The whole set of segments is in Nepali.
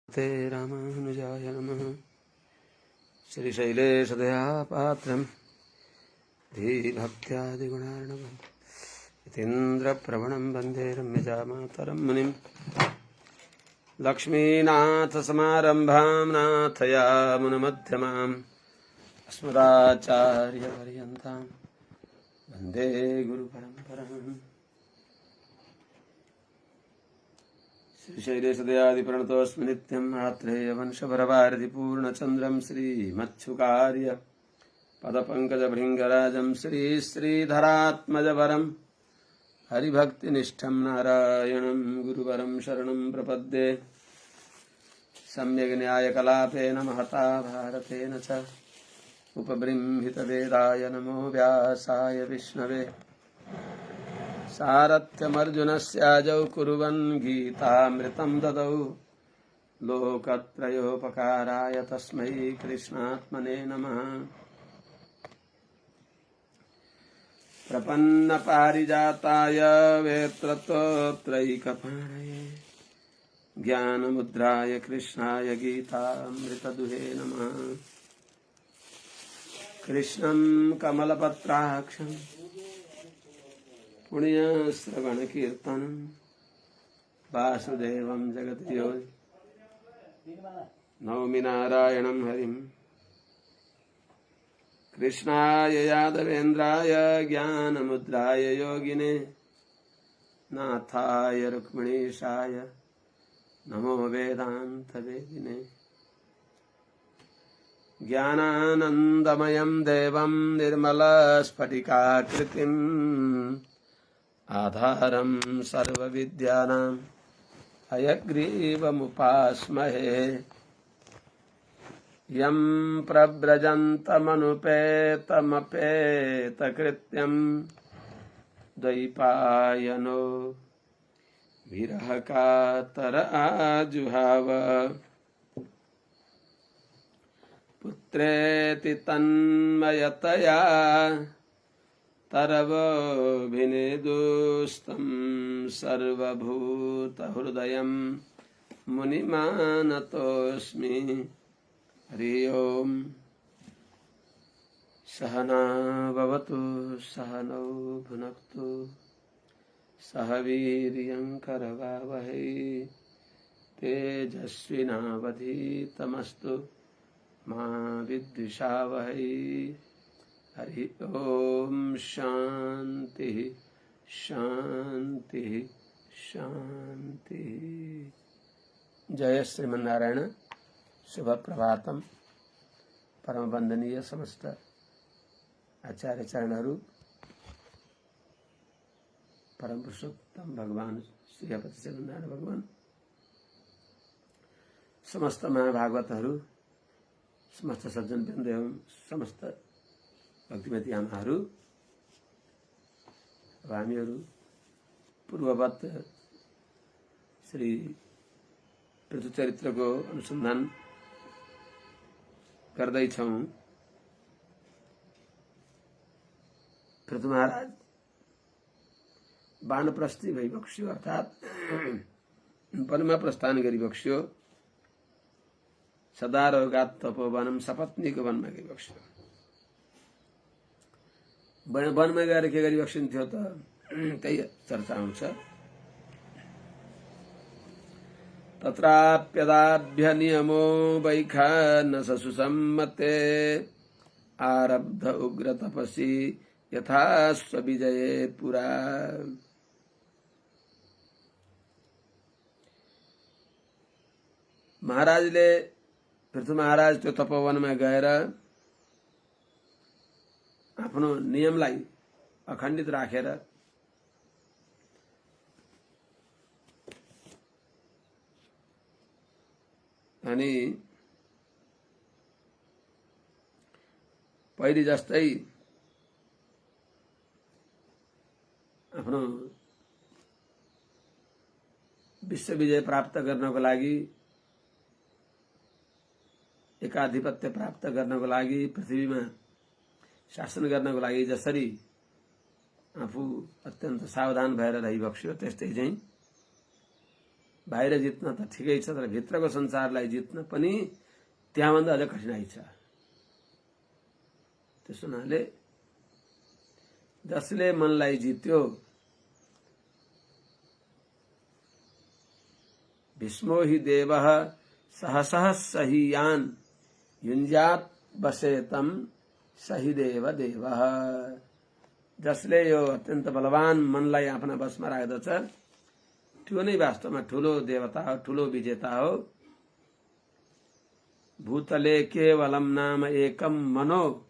ते रामानुजाय नमः। श्रीशैलेशदयापात्रं धीभक्त्यादिगुणार्णवं यतीन्द्रप्रवणं वन्दे रम्यजामातरं मुनिं। लक्ष्मीनाथसमारम्भां नाथयामुनमध्यमाम् अस्मदाचार्यपर्यन्तां वन्दे गुरुपरम्पराम्। श्रीशैलेशदयादिप्रणतोऽस्मि नित्यम् आत्रेयवंशभरवारिधिपूर्णचन्द्रं श्रीमच्छुकार्य पदपङ्कजभृङ्गराजं श्रीधरात्मजवरं हरिभक्तिनिष्ठं नारायणं गुरुवरं शरणं प्रपद्ये। सम्यग् न्यायकलापेन महता भारतेन च उपबृंहितवेदाय नमो व्यासाय विष्णवे। सारथ्यमर्जुनस्याजौ कुर्वन् गीतामृतं ददौ लोकत्रयोपकाराय तस्मै कृष्णात्मने नमः। प्रपन्नपारिजाताय वेत्रतोत्रैकपाणये ज्ञानमुद्राय कृष्णाय गीतामृतदुहे नमः। कृष्णं कमलपत्राक्षं पुण्यश्रवणकीर्तनं वासुदेवं जगद्योनि नौमि नारायणं हरिं। कृष्णाय यादवेन्द्राय ज्ञानमुद्राय योगिने नाथाय रुक्मिणीशाय नमो वेदान्तवेदिने। ज्ञानानन्दमयं देवं निर्मलस्फटिकाकृतिम् आधारं सर्वविद्यानां हयग्रीवमुपास्महे। यं प्रव्रजन्तमनुपेतमपेतकृत्यं द्वैपायनो विरहकातर आजुहाव। पुत्रेति तन्मयतया तरवोऽभिनेदुस्तं सर्वभूतहृदयं मुनिमानतोऽस्मि। हरि ओम्। सहना भवतु सहनौ भुनक्तु सह वीर्यं करवावहै तेजस्विनावधीतमस्तु मा विद्विषावहै। हरि ओम शांति शांति शांति। जय श्रीमन्नारायण। शुभ प्रभातम। परम वंदनीय समस्त आचार्य चरणहरू, परम पुरुषोत्तम भगवान श्रीपति श्रीमन्नारायण भगवान, समस्त महाभागवतहरू, समस्त सज्जन वृन्द एवं समस्त भक्तिमती आमाहरू, अब हामीहरू पूर्ववत श्री पृथुचरित्रको अनुसन्धान गर्दैछौं। पृथु महाराज वानप्रस्थी भइबक्स्यो, अर्थात वनमा प्रस्थान गरिबक्स्यो। सदारोगात् तपोवनं सपत्नीको वनमा गइबक्स्यो। वनमा गएर के गरिबक्सिन्थ्यो त त्यही चर्चा हुन्छ। तत्राप्यदाभ्य नियमो वैखानस सुसम्मते आरब्ध उग्र तपसी यथा स्वविजये पुरा। महाराजले पृथु महाराज त्यो तपोवनमा गएर आफ्नो नियमलाई अखण्डित राखेर अनि पहिले जस्तै आफ्नो विश्वविजय प्राप्त गर्नको लागि, एकाधिपत्य प्राप्त गर्नको लागि, पृथ्वीमा शासन गर्नको लागि जसरी आफू अत्यन्त सावधान भएर रहिबक्स्यो, त्यस्तै चाहिँ बाहिर जित्न त ठिकै छ, तर भित्रको संसारलाई जित्न पनि त्यहाँभन्दा अझ कठिनाइ छ। त्यसो हुनाले जसले मनलाई जित्यो, भीष्मो हि देवः सहसः सहीयान् युञ्जात बसेतम सही देव देवः। जसले यो अत्यन्त बलवान मनलाई आफ्ना बसमा राख्दछ त्यो नै वास्तवमा ठूलो देवता हो, ठूलो विजेता हो। भूतले केवलम नाम एकम मनो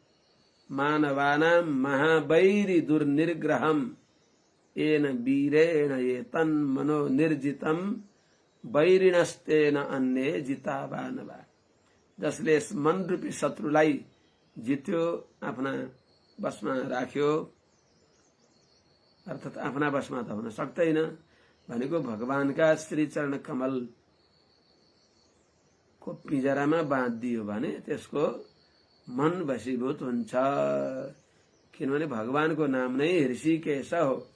मानवानां महावैरी दुर्निर्ग्रहम येन वीरेण एतन् मनो निर्जितम वैरिणस्तेन अन्ये जितावानवा। जसले यस मन रूपी शत्रुलाई जित्यो, आफ्ना बसमा राख्यो, अर्थात् आफ्ना बसमा त हुन सक्दैन भनेको भगवानका श्री चरण कमल को पिंजरामा बाँधिदियो भने त्यसको मन वशीभूत हुन्छ। किनभने भगवानको नाम नै ऋषिकेश हो।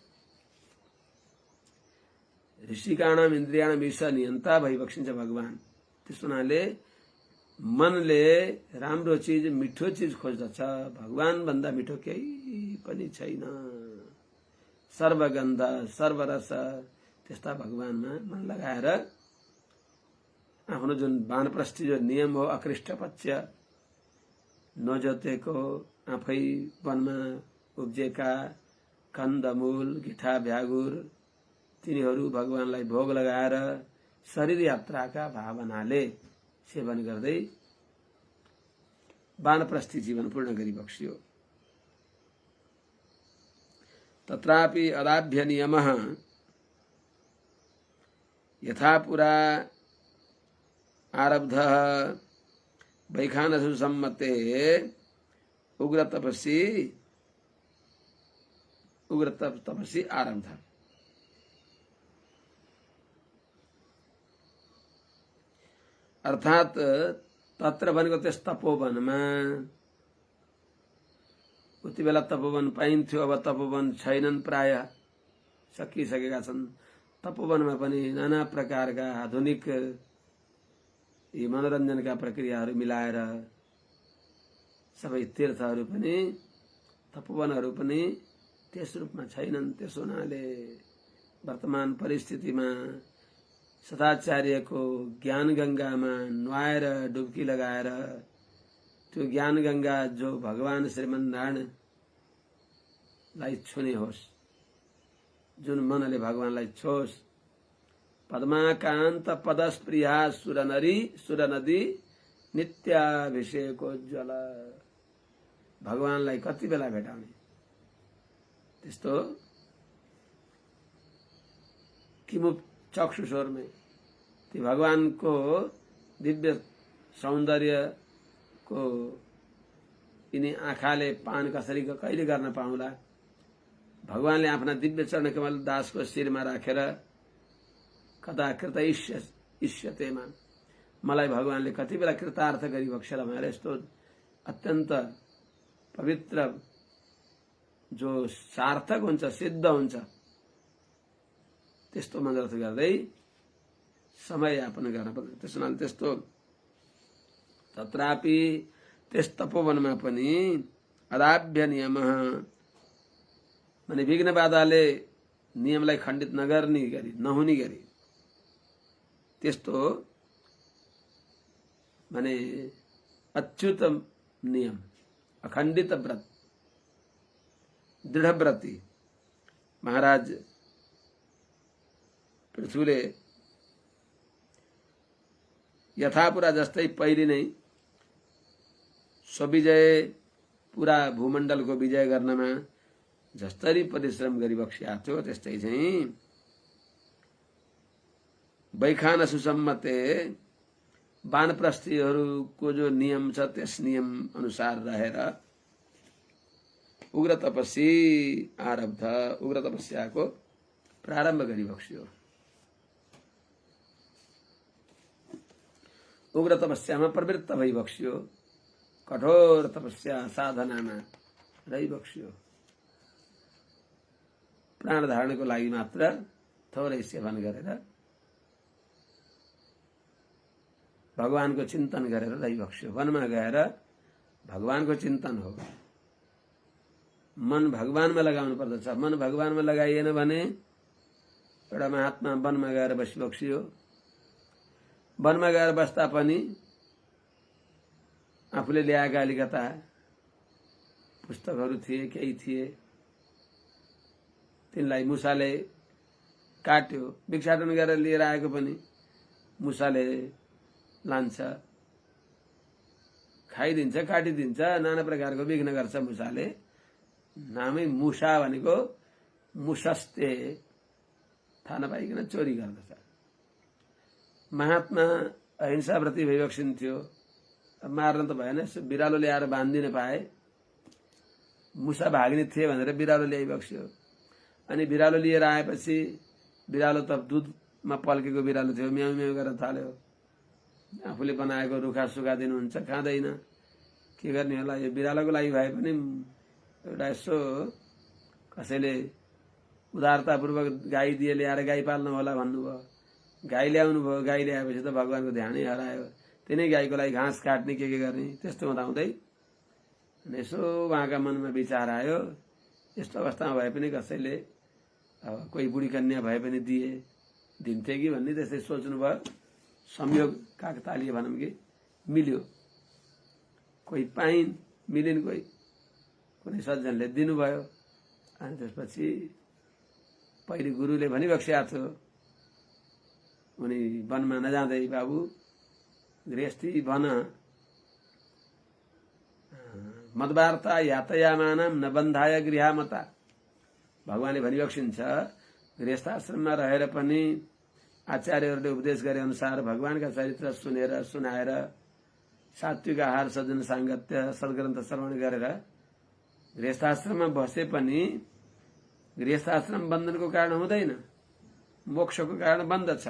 ऋषिकाणाम इन्द्रियाणाम ईश नियन्ता भइबक्सिन्छ भगवान। त्यस हुनाले मनले राम्रो चीज, मिठो चीज खोज्दछ। भगवान भन्दा मिठो केही पनि छैन। सर्वगन्ध सर्वरस त्यस्ता भगवानमा मन लगाएर आफ्नो जुन वानप्रस्थी जो नियम हो, अकृष्ट पक्ष, नजोतेको आफै वनमा उब्जेका कन्दमूल गिठा भ्यागुर तिनीहरू भगवानलाई भोग लगाएर शरीर यात्राका भावनाले सेवन गर्दै वानप्रस्थी जीवन पूर्ण गरी बक्सियो। तत्रापि अदाभ्य नियमः यथा पुरा आरब्धः वैखानसु सम्मते उग्र तपसी आरब्ध। अर्थात तत्र भनेको त्यस तपोवनमा उति बेला तपोवन पाइन्थ्यो, अब तपोवन छैनन्, प्राय सकिसकेका छन्। तपोवनमा पनि नाना प्रकारका आधुनिक यी मनोरञ्जनका प्रक्रियाहरू मिलाएर सबै तीर्थहरू पनि तपोवनहरू पनि त्यस रूपमा छैनन्। त्यसो हुनाले वर्तमान परिस्थितिमा सदाचार्यको ज्ञान गंगामा नुहाएर डुब्की लगाएर त्यो ज्ञान गंगा जो भगवान श्रीमन्नारायणलाई छुने होस्, जुन मनले भगवानलाई छोस्। पद्माकान्त पदस्प्रिया सुरनदी नित्याभिषेकोज्ज्वल। भगवानलाई कति बेला भेटाउने, त्यस्तो किमुप चक्षुस्वरमै ती भगवानको दिव्य सौन्दर्यको यिनी आँखाले पान कसरी कहिले गर्न पाउला। भगवानले आफ्ना दिव्य चरण कमल दासको शिरमा राखेर कदा कृत इष्यतेमा, मलाई भगवानले कति बेला कृतार्थ गरी बक्सेला भनेर यस्तो अत्यन्त पवित्र जो सार्थक हुन्छ, सिद्ध हुन्छ, त्यस्तो मनोरथ गर्दै समय यापन गर्न पर्छ। त्यसैले त्यस्तो तत्रापि त्यस तपोवनमा पनि अदाभ्य नियमः माने विघ्न बाधाले नियमलाई खण्डित नगर्ने गरी, नहुने गरी त्यस्तो माने अच्युत नियम, अखण्डित व्रत, दृढ व्रती महाराज पृथुले यथापुरा जस्तै पहिले नै स्वविजय पूरा भूमण्डलको विजय गर्नमा जसरी परिश्रम गरी बक्सिया थियो, त्यस्तै चाहिँ वैखानसु सम्मते वानप्रस्थीहरूको जो नियम छ त्यस नियम अनुसार रहेर उग्र तपस्या आरब्ध, उग्र तपस्याको प्रारम्भ गरी बक्सियो। उग्र तपस्यामा प्रवृत्त भई बक्सियो, कठोर तपस्या साधनामा रही बक्सियो। प्राण धारणको लागि मात्र थोरै सेवन गरेर भगवानको चिन्तन गरेर दै बक्स्यो। वनमा गएर भगवानको चिन्तन हो, मन भगवानमा लगाउनु पर्दछ। मन भगवानमा लगाइएन भने एउटा महात्मा वनमा गएर बसियो। वनमा गएर बस्दा पनि आफूले ल्याएका अलिकता पुस्तकहरू थिए, केही थिए, तिनलाई मुसाले काट्यो। भिक्षाटन गरेर लिएर आएको पनि मुसाले लान्छ, खाइदिन्छ, काटिदिन्छ, नाना प्रकारको विघ्न गर्छ मुसाले। नामै मुसा भनेको मुसस्ते, थाहा नपाइकन चोरी गर्दछ। महात्मा अहिंसाप्रति भइबक्सिन्थ्यो। मार्न त भएन, बिरालो ल्याएर बाँधिदिन पाए। मुसा भाग्ने थिए भनेर बिरालो ल्याइबक्स्यो। अनि बिरालो लिएर आएपछि बिरालो त दुधमा पल्केको बिरालो थियो, म्याउ म्याउ गर्न थाल्यो। आफूले बनाएको रुखा सुखा दिनुहुन्छ, खाँदैन। के गर्ने होला, यो बिरालोको लागि भए पनि एउटा यसो कसैले उदारतापूर्वक गाई दिए ल्याएर गाई पाल्नु होला भन्नुभयो। गाई ल्याउनु भयो, गाई ल्याएपछि त भगवानको ध्यानै हरायो। तिनै गाईको लागि घाँस काट्ने के गर्ने, त्यस्तो हुँदाहुँदै यसो उहाँका मनमा विचार आयो, यस्तो अवस्थामा भए पनि कसैले अब कोही बुढी कन्या भए पनि दिन्थे कि भन्ने त्यस्तै सोच्नुभयो। संयोग काकतालीय भनौँ कि मिल्यो, कोही पाइन्, मिलिन्, कोही कुनै सज्जनले दिनुभयो। अनि त्यसपछि पहिले गुरुले भनिबक्सेको थियो, उनी वनमा नजाँदै, बाबु गृहस्थी भन, मदवार्ता यातयामानम न बन्धाय गृहामता। भगवानले भनिबक्सिन्छ, गृहस्थाश्रममा रहेर पनि आचार्यहरूले उपदेश गरे अनुसार भगवानका चरित्र सुनेर सुनाएर सात्विक आहार, सज्जन साङ्गत्य, सद्ग्रन्थ श्रवण गरेर गृहस्थाश्रममा बसे पनि गृहस्थाश्रम बन्धनको कारण हुँदैन, मोक्षको कारण बन्दछ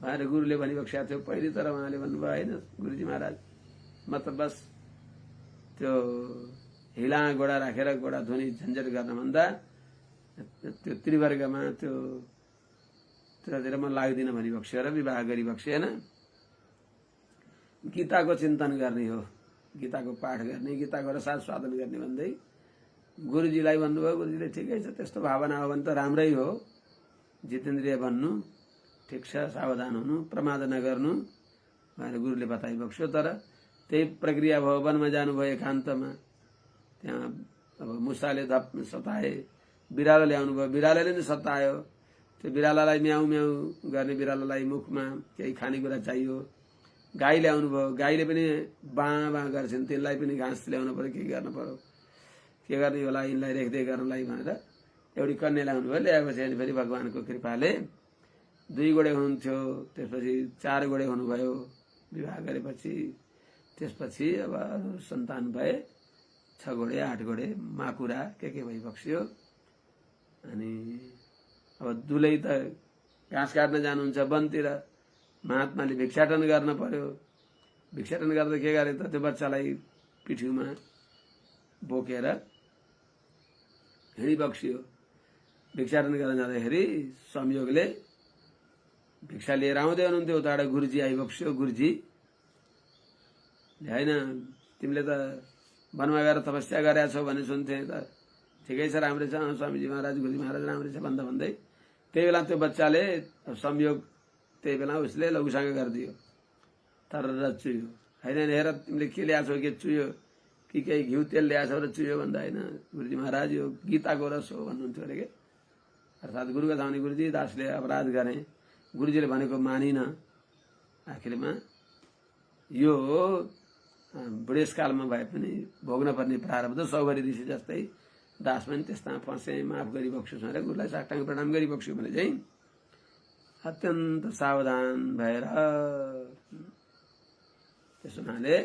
भनेर गुरुले भनिबक्सेको थियो पहिले। तर उहाँले भन्नुभयो, होइन गुरुजी महाराज, म त बस त्यो हिला गोडा राखेर गोडा धुनी झन्झट गर्नभन्दा त्यो त्रिवर्गमा त्योतिर म लाग्दिनँ भनिबक्स्यो र विवाह गरिबक्सेन। गीताको चिन्तन गर्ने हो, गीताको पाठ गर्ने, गीताको रसास्वादन गर्ने भन्दै गुरुजीलाई भन्नुभयो। गुरुजीले ठिकै छ, त्यस्तो भावना हो भने त राम्रै हो, जितेन्द्रिय बन्नु ठिक छ, सावधान हुनु, प्रमाद नगर्नु भनेर गुरुले बताइबक्स्यो। तर त्यही प्रक्रिया भयो, वनमा जानुभयो एकान्तमा। त्यहाँ अब मुसाले सताए, बिरालो ल्याउनु भयो, बिरालोले नै सतायो। त्यो बिरालालाई म्याउ म्याउ गर्ने बिरालोलाई मुखमा केही खानेकुरा चाहियो। गाई ल्याउनु भयो, गाईले पनि बाँ बाँ गर्छन्, तिनलाई पनि घाँस ल्याउनु पर्यो, के गर्नु पर्यो, के गर्ने होला यिनलाई रेखदेख गर्नलाई भनेर एउटी कन्या ल्याउनु भयो। ल्याएपछि अनि फेरि भगवानको कृपाले 2 गोडे हुनुहुन्थ्यो, त्यसपछि 4 गोडे हुनुभयो विवाह गरेपछि। त्यसपछि अब सन्तान भए, 6 गोडे 8 गोडे माकुरा के भइबक्स्यो। अनि अब दुलै त घाँस काट्न जानुहुन्छ वनतिर, महात्माले भिक्षाटन गर्न पर्यो। भिक्षाटन गर्दा के गरे त, त्यो बच्चालाई पिठ्यूमा बोकेर हिँडिबक्स्यो। भिक्षाटन गर्न जाँदाखेरि संयोगले भिक्षा लिएर आउँदै हुनुहुन्थ्यो, उताबाट गुरुजी आइबक्स्यो। गुरुजी, होइन तिमीले त वनमा गएर तपस्या गरेका छौ भन्ने सुन्थे, त ठिकै छ, राम्रै छ स्वामीजी महाराज, गुरुजी महाराज राम्रै छ भन्दै त्यही बेला त्यो बच्चाले संयोग त्यही बेला उसले लघुसाङ्ग गरिदियो, तर चुयो। होइन हेर तिमीले के ल्याएको छौ, के चुयो कि केही घिउ तेल ल्याएको छौ र चुयो भन्दा होइन, गुरुजी महाराज यो गीताको रस हो भन्नुहुन्थ्यो अरे के। अर्थात् गुरुको धाउने गुरुजी दासले अपराध गरे, गुरुजीले भनेको मानिन। आखिरमा यो बुढेसकालमा भए पनि भोग्न पर्ने प्रारब्ध, सौभरी ऋषि जस्तै दास पनि त्यस्ता फँसे, माफ गरिबक्स्यो भनेर गुरुलाई साष्टाङ्ग प्रणाम गरिबक्स्यो भने चाहिँ अत्यन्त सावधान भएर त्यस हुनाले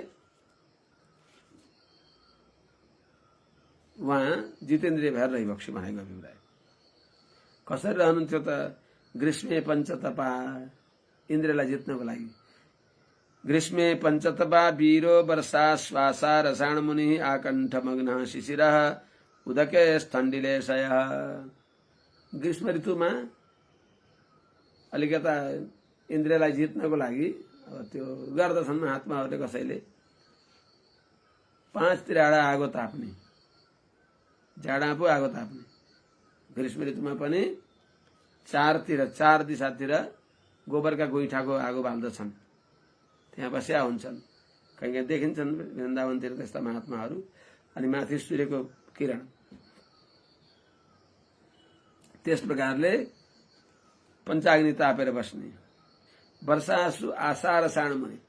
उहाँ जितेन्द्रिय भएर रहिबक्स्यो भनेको अभिप्राय। कसरी रहनुहुन्थ्यो त, ग्रीष्मे पञ्चतपा, इन्द्रलाई जित्नको लागि। ग्रीष्मे पञ्चतपा वीरो वर्षा श्वासा रसायण मुनि आकण्ठ मग्न शिशिर उदके स्थण्डिलेशय। ग्रीष्म ऋतुमा अलिकता इन्द्रलाई जित्नको लागि अब त्यो गर्दछन् महात्माहरूले कसैले 5 तिराडा आगो ताप्ने, जाडा पो आगो ताप्ने, ग्रीष्म ऋतुमा पनि 4 दिशातिर गोबरका गोइठाको आगो बाल्दछन्, त्यहाँ बस्या हुन्छन्। कहीँ कहीँ देखिन्छन् वृन्दावनतिर त्यस्ता महात्माहरू। अनि माथि सूर्यको किरण। त्यस प्रकारले पञ्चाग्नि तापेर बस्ने। वर्षासु आषाढ साण मुनि,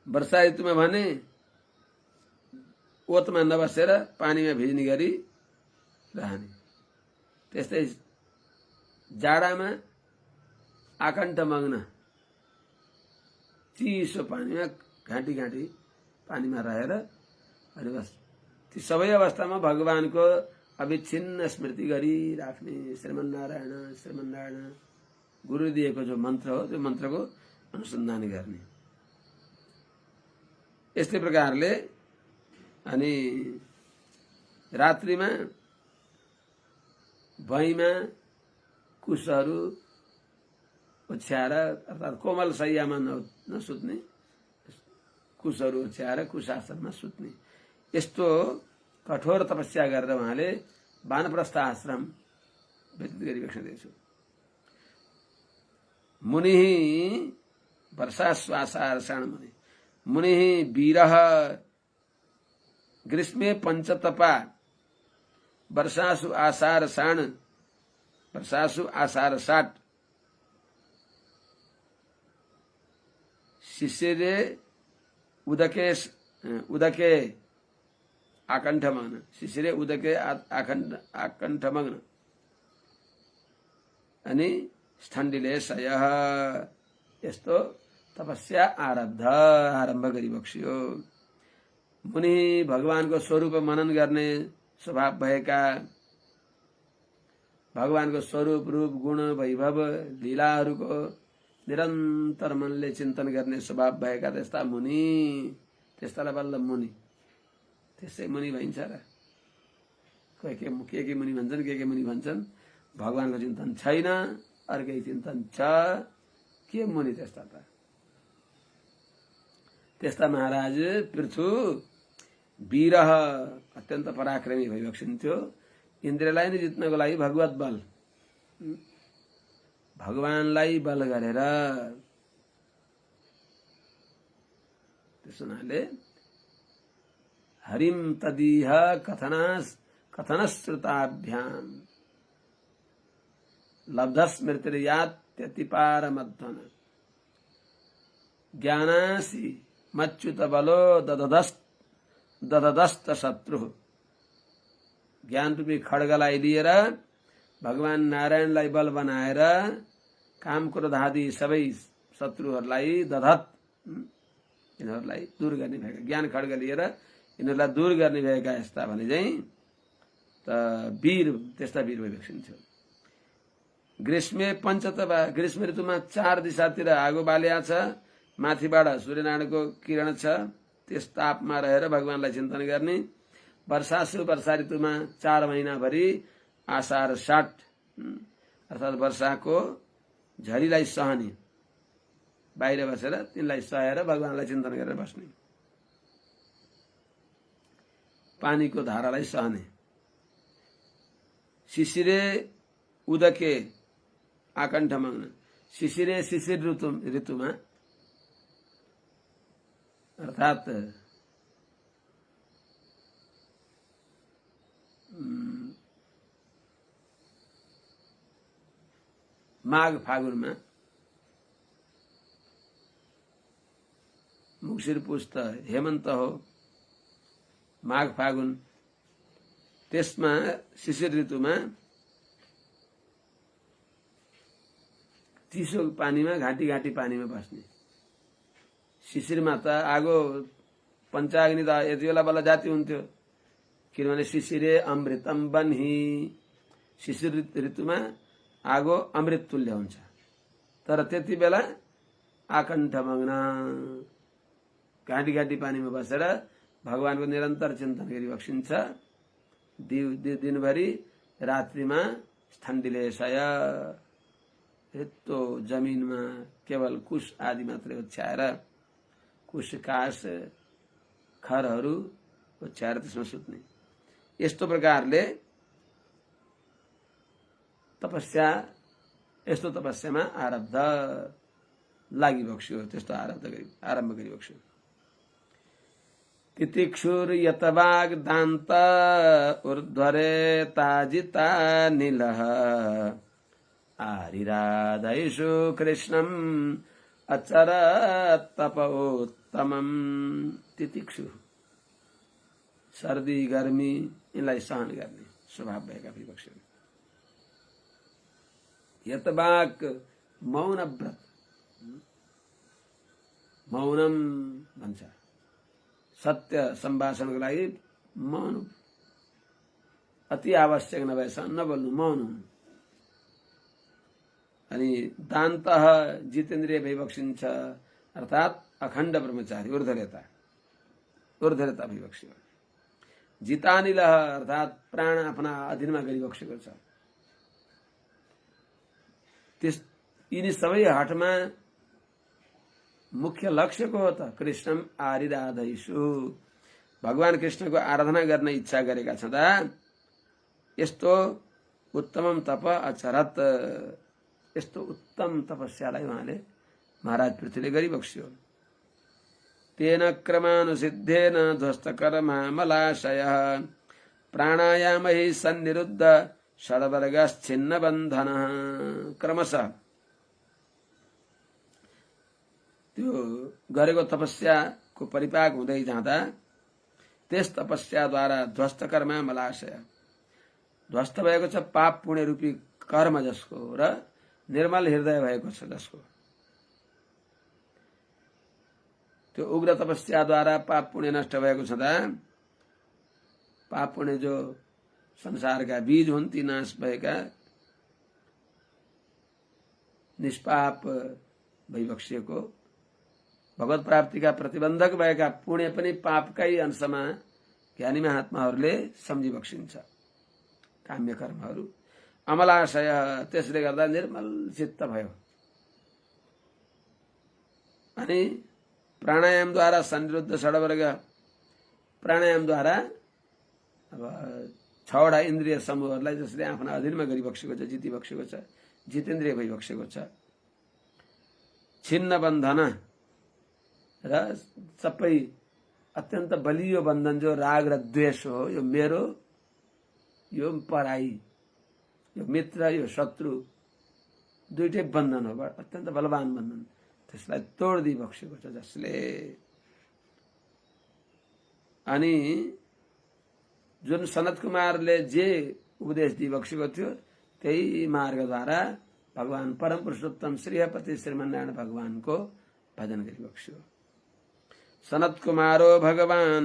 वर्षा ऋतुमा भने ओतमा नबसेर पानीमा भिज्ने गरी रहने। त्यस्तै जाडामा आकण्ठ मग्न चिसो पानीमा घाँटी घाँटी पानीमा रहेर अनि बस ती सबै अवस्थामा भगवानको अविच्छिन्न स्मृति गरिराख्ने। श्रीमन्नारायण श्रीमन्नारायण गुरु दिएको जो मन्त्र हो त्यो मन्त्रको अनुसन्धान गर्ने। यस्तै प्रकारले अनि रात्रिमा भुइँमा कुशहरू ओछ्याएर अर्थात् कोमल शय्यामा नसुत्ने, कुशहरू ओछ्याएर कुशासनमा सुत्ने। यस्तो कठोर तपस्या गरेर उहाँले वानप्रस्थ आश्रम व्यतीत गरिबस्दैछु। मुनि वर्षाश्वासारसाण मुनि, मुनि वीरः ग्रीष्मे पंचतपा वर्षासु आषाढ वर्षासु आषाढ शिशिरे उदके आकण्ठमग्न, शिशिरे उदके आकण्ठमग्न अनि स्थण्डिले शयः। यस्तो तपस्या आरम्भ गरिबक्सियो। मुनि भगवानको स्वरूप मनन गर्ने स्वभाव भएका, भगवानको स्वरूप रूप गुण वैभव लीलाहरूको निरन्तर मनले चिन्तन गर्ने स्वभाव भएका त्यस्ता मुनि, त्यस्तालाई बल्ल मुनि, त्यसै मुनि भइन्छ र। के मुनि भन्छन्, के मुनि भन्छन्। भगवानको चिन्तन छैन, अर्कै चिन्तन छ, के मुनि त्यस्ता त। त्यस्ता महाराज पृथु वीरः अत्यन्त पराक्रमी भइबक्सिन्थ्यो। इन्द्रलाई नै जित्नको लागि भगवत बल, भगवानलाई बल गरेर। त्यसो हुनाले हरिम तदीह कथनश्रुताभ्याम लब्धस्मृतिर्यात्यतिपारमध्वन ज्ञानासी मच्युत बलो दददस्त शत्रु। ज्ञान रूपी खड्गलाई लिएर भगवान नारायणलाई बल बनाएर काम क्रोधादि सबै शत्रुहरूलाई दधत, यिनीहरूलाई दूर गर्ने भएका, ज्ञान खड्ग लिएर यिनीहरूलाई दूर गर्ने भएका यस्ता भने चाहिँ त वीर, त्यस्ता वीर भइबक्सिन्थ्यो। ग्रीष्मे पंचतपा, ग्रीष्म ऋतुमा 4 दिशातिर आगो बाल्या छ, माथिबाट सूर्यनारायणको किरण छ, त्यस तापमा रहेर भगवानलाई चिन्तन गर्ने। वर्षासु, वर्षा ऋतुमा 4 महिनाभरि आषाढ साठ अर्थात् वर्षाको झरीलाई सहने, बाहिर बसेर तिनलाई सहेर भगवानलाई चिन्तन गरेर बस्ने, पानीको धारालाई सहने। शिशिरे उदके आकण्ठमग्न, शिशिरे शिशिर ऋतुमा अर्थात् माघ फागुनमा, मुक्सिर पुष त हेमन्त हो, माघ फागुन, त्यसमा शिशिर ऋतुमा चिसो पानीमा घाँटी घाँटी पानीमा बस्ने। शिशिरमा त आगो पञ्चाग्नि त यति बेला बल्ल जाति हुन्थ्यो, किनभने शिशिरे अमृतम बन्ही, शिशिर ऋतुमा आगो अमृत तुल्य हुन्छ। तर त्यति बेला आकण्ठमग्न घाँटी घाँटी पानीमा बसेर भगवानको निरन्तर चिन्तन गरिबक्सिन्छ। दिनभरि, रात्रिमा स्थण्डिले शय, रित्तो जमिनमा केवल कुश आदि मात्रै ओछ्याएर कुश कास खरहरू ओछ्याएर त्यसमा सुत्ने। यस्तो प्रकारले तपस्या यस्तो तपस्यामा आरब्ध लागिबक्स्यो, त्यस्तो आरम्भ गरिबक्स्यो। तितिक्षुर यतवाग दान्त ऊर्ध्वरे ताजिता नीलः आरिराधयिषु कृष्णम अचर तपोत्तमम। तितिक्षु सर्दी गर्मी यिनलाई सहन गर्ने स्वभाव भएका विपक्षहरू। यतवाग मौन व्रत, मौनम भन्छ, सत्य सम्भाषणको लागि मौन अति आवश्यक नभएसम्म नबोल्नु, मौन हुनु। अनि दान्तः जितेन्द्रिय विवक्षिन्छ, अर्थात अखण्ड ब्रह्मचारी, ऊर्ध्वरेता विवक्षियो। जितानिलः अर्थात प्राण आफ्ना अधीनमा गरिबक्सेको छ। यिनी सबै हटमा मुख्य लक्ष्यको हो त कृष्णम आरिराधयिषु, भगवान कृष्णको आराधना गर्न इच्छा गरेका छँदा यस्तो उत्तमम तप अचरत, यस्तो उत्तम तपस्यालाई उहाँले महाराज पृथ्वीले गरिबक्स्यो। तेन क्रमानुसिद्धेन ध्वस्तकर्मा मलाशयः प्राणायामैः सन्निरुद्ध षड्वर्गश्छिन्न बन्धनः। क्रमशः त्यो गरेको तपस्याको परिपाक हुँदै जाँदा त्यस तपस्याद्वारा ध्वस्तकर्मा मलाशय, ध्वस्त भएको छ पाप पुण्य रूपी कर्म जसको, र निर्मल हृदय भएको छ जसको। त्यो उग्र तपस्याद्वारा पाप पुण्य नष्ट भएको छँदा पाप पुण्य जो संसारका बीज हुन् ती नाश भएका निष्पाप भइबक्सिएको, भगवत प्राप्तिका प्रतिबन्धक भएका पुण्य पनि पापकै अंशमा ज्ञानी महात्माहरूले सम्झिबक्सिन्छ काम्य कर्महरू। अमलाशय, त्यसले गर्दा निर्मल चित्त भयो। अनि प्राणायामद्वारा सन्निरुद्ध षड्वर्ग, प्राणायामद्वारा अब 6वटा इन्द्रिय समूहहरूलाई जसले आफ्ना अधीनमा गरिबक्सेको छ, जितिबक्सेको छ, जितेन्द्रिय भइबक्सेको छ। छिन्न बन्धन, र सबै अत्यन्त बलियो बन्धन जो राग र द्वेष हो, यो मेरो, यो पराई, यो मित्र, यो शत्रु, दुईटै बन्धन हो, अत्यन्त बलवान बन्धन, त्यसलाई तोडिदिबक्सेको छ जसले। अनि जुन सनत कुमारले जे उपदेश दिइबक्सेको थियो त्यही मार्गद्वारा भगवान परम पुरुषोत्तम श्रीहपति श्रीमन्नारायण भगवानको भजन गरिबक्स्यो। सनत कुमारो भगवान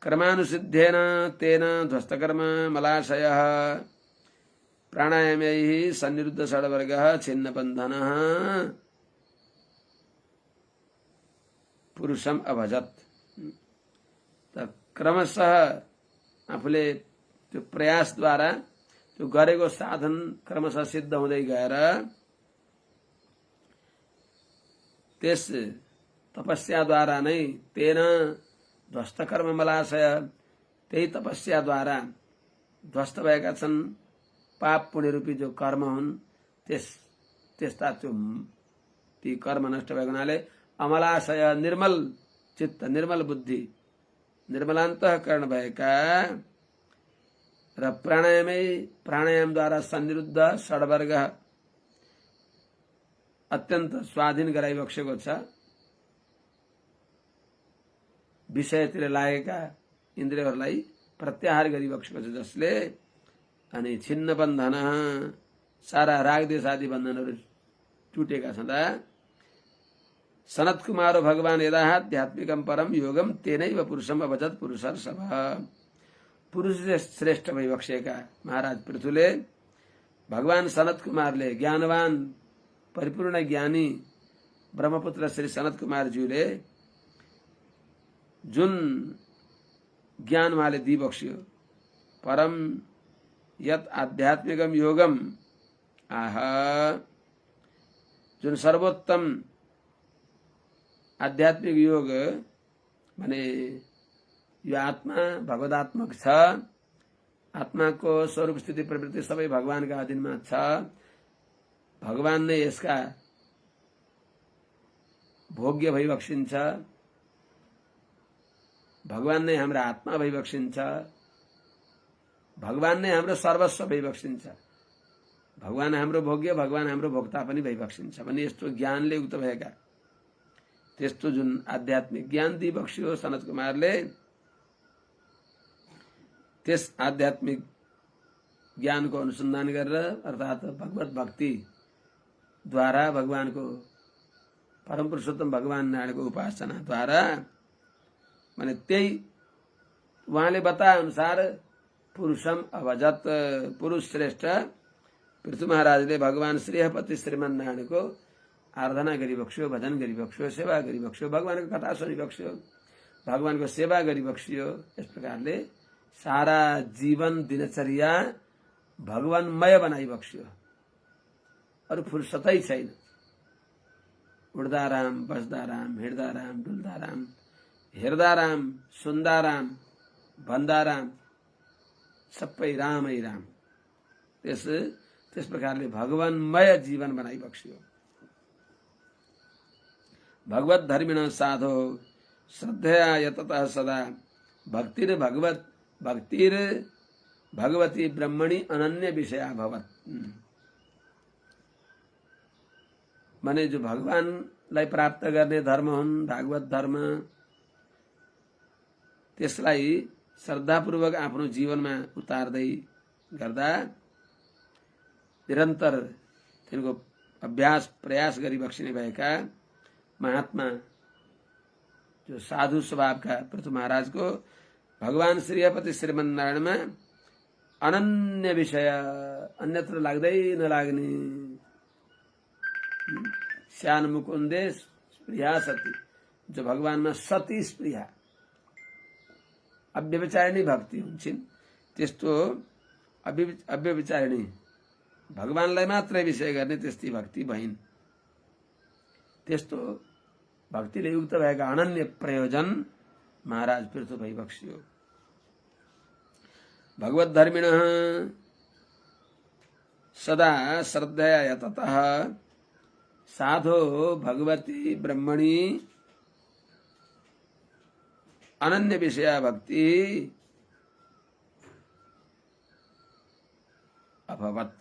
क्रमानुसिद्धेन तेन ध्वस्तकर्मा मलाशयः प्राणायामैः सन्निरुद्ध षड्वर्गः छिन्न बन्धनः पुरुषम अभजत। त क्रमशः आफूले त्यो प्रयासद्वारा त्यो गरेको साधन क्रमशः सिद्ध हुँदै गएर त्यस तपस्याद्वारा नै तेन ध्वस्तकर्म मलाशय, त्यही तपस्याद्वारा ध्वस्त भएका छन् पाप पुण्य रूपी जो कर्म हुन्, त्यस्ता त्यो ती कर्म नष्ट भएको हुनाले अमलाशय, निर्मल चित्त, निर्मल बुद्धि, निर्मलान्तःकरण भएका र प्राणायामद्वारा सन्निरुद्ध षड्वर्ग अत्यन्त स्वाधीन गराइबक्सेको छ। विषयतिर लागेका इन्द्रियहरूलाई प्रत्याहार गरिबक्सेको छ जसले। अनि छिन्न बन्धन, सारा रागदेश आदि बन्धनहरू टुटेका छँदा सनत कुमारो भगवान यदाध्यात्मिकम परम योगम तेनैव पुरुषम अभजत पुरुषर्षभ। पुरुष श्रेष्ठ भइबक्सेका महाराज पृथुले भगवान सनत कुमारले, ज्ञानवान परिपूर्ण ज्ञानी ब्रह्मपुत्र श्री सनत कुमारज्यूले जुन ज्ञान उहाँले दिइबक्स्यो, परम यत आध्यात्मिकम योगम आह जुन सर्वोत्तम आध्यात्मिक योग भने यो आत्मा भगवदात्मक छ। आत्माको स्वरूप स्थिति प्रवृत्ति सबै भगवानका अधीनमा छ। भगवान नै यसका भोग्य भइबक्सिन्छ। भगवान नै हाम्रो आत्मा भइबक्सिन्छ। भगवान नै हाम्रो सर्वस्व भइबक्सिन्छ। भगवान हाम्रो भोग्य, भगवान हाम्रो भोक्ता पनि भइबक्सिन्छ भने यस्तो ज्ञानले उक्त भएका त्यस्तो जुन आध्यात्मिक ज्ञान दिइबक्स्यो सनत कुमारले, त्यस आध्यात्मिक ज्ञानको अनुसन्धान गरेर अर्थात् भगवत भक्ति द्वारा भगवानको परम पुरुषोत्तम भगवान नारायणको उपासना द्वारा माने त्यही उहाँले बताए अनुसार पुरुषम अभजत, पुरुष श्रेष्ठ पृथु महाराजले भगवान श्रेयपति श्रीमन नारायणको आराधना गरिबक्स्यो, भजन गरिबक्स्यो, सेवा गरिबक्स्यो, भगवानको कथा सुनिबक्स्यो, भगवानको सेवा गरिबक्स्यो। यस प्रकारले सारा जीवन दिनचर्या भगवानमय बनाइबक्स्यो। अरु फुर्सदै छैन। उड्दा राम, बस्दा राम, हिँड्दा राम, डुल्दा राम, हेर्दा राम, सुन्दा राम, भन्दा राम, सबै रामै राम। त्यस प्रकारले भगवानमय जीवन बनाइबक्स्यो। भगवत धर्मिण साधो श्रद्धया यततः सदा भक्तिर भगवती ब्रह्मणि अनन्य विषया भवत्। माने जो भगवानलाई प्राप्त गर्ने धर्म हुन् भागवत धर्म, त्यसलाई श्रद्धापूर्वक आफ्नो जीवनमा उतार्दै गर्दा निरन्तर तिनको अभ्यास प्रयास गरिबक्सिने भएका महात्मा जो साधु स्वभावका पृथु महाराजको भगवान श्रीपति श्रीमन नारायणमा अनन्य विषय, अन्यत्र लाग्दै नलाग्ने श्यान मुकुन्दे स्प्रिया सती, जो भगवानमा सती स्प्रिया अव्यभिचारिणी भक्ति हुन्छन्, त्यस्तो अव्यभिचारिणी भगवानलाई मात्रै विषय गर्ने त्यस्तै भक्ति भइन्। त्यस्तो भक्तिले युक्त भएका अनन्य प्रयोजन महाराज पृथु भइबक्स्यो। भगवत धर्मिण सदा श्रद्धया यततः साधो भगवती ब्रह्मणि अनन्य विषया भक्ति अभवत्।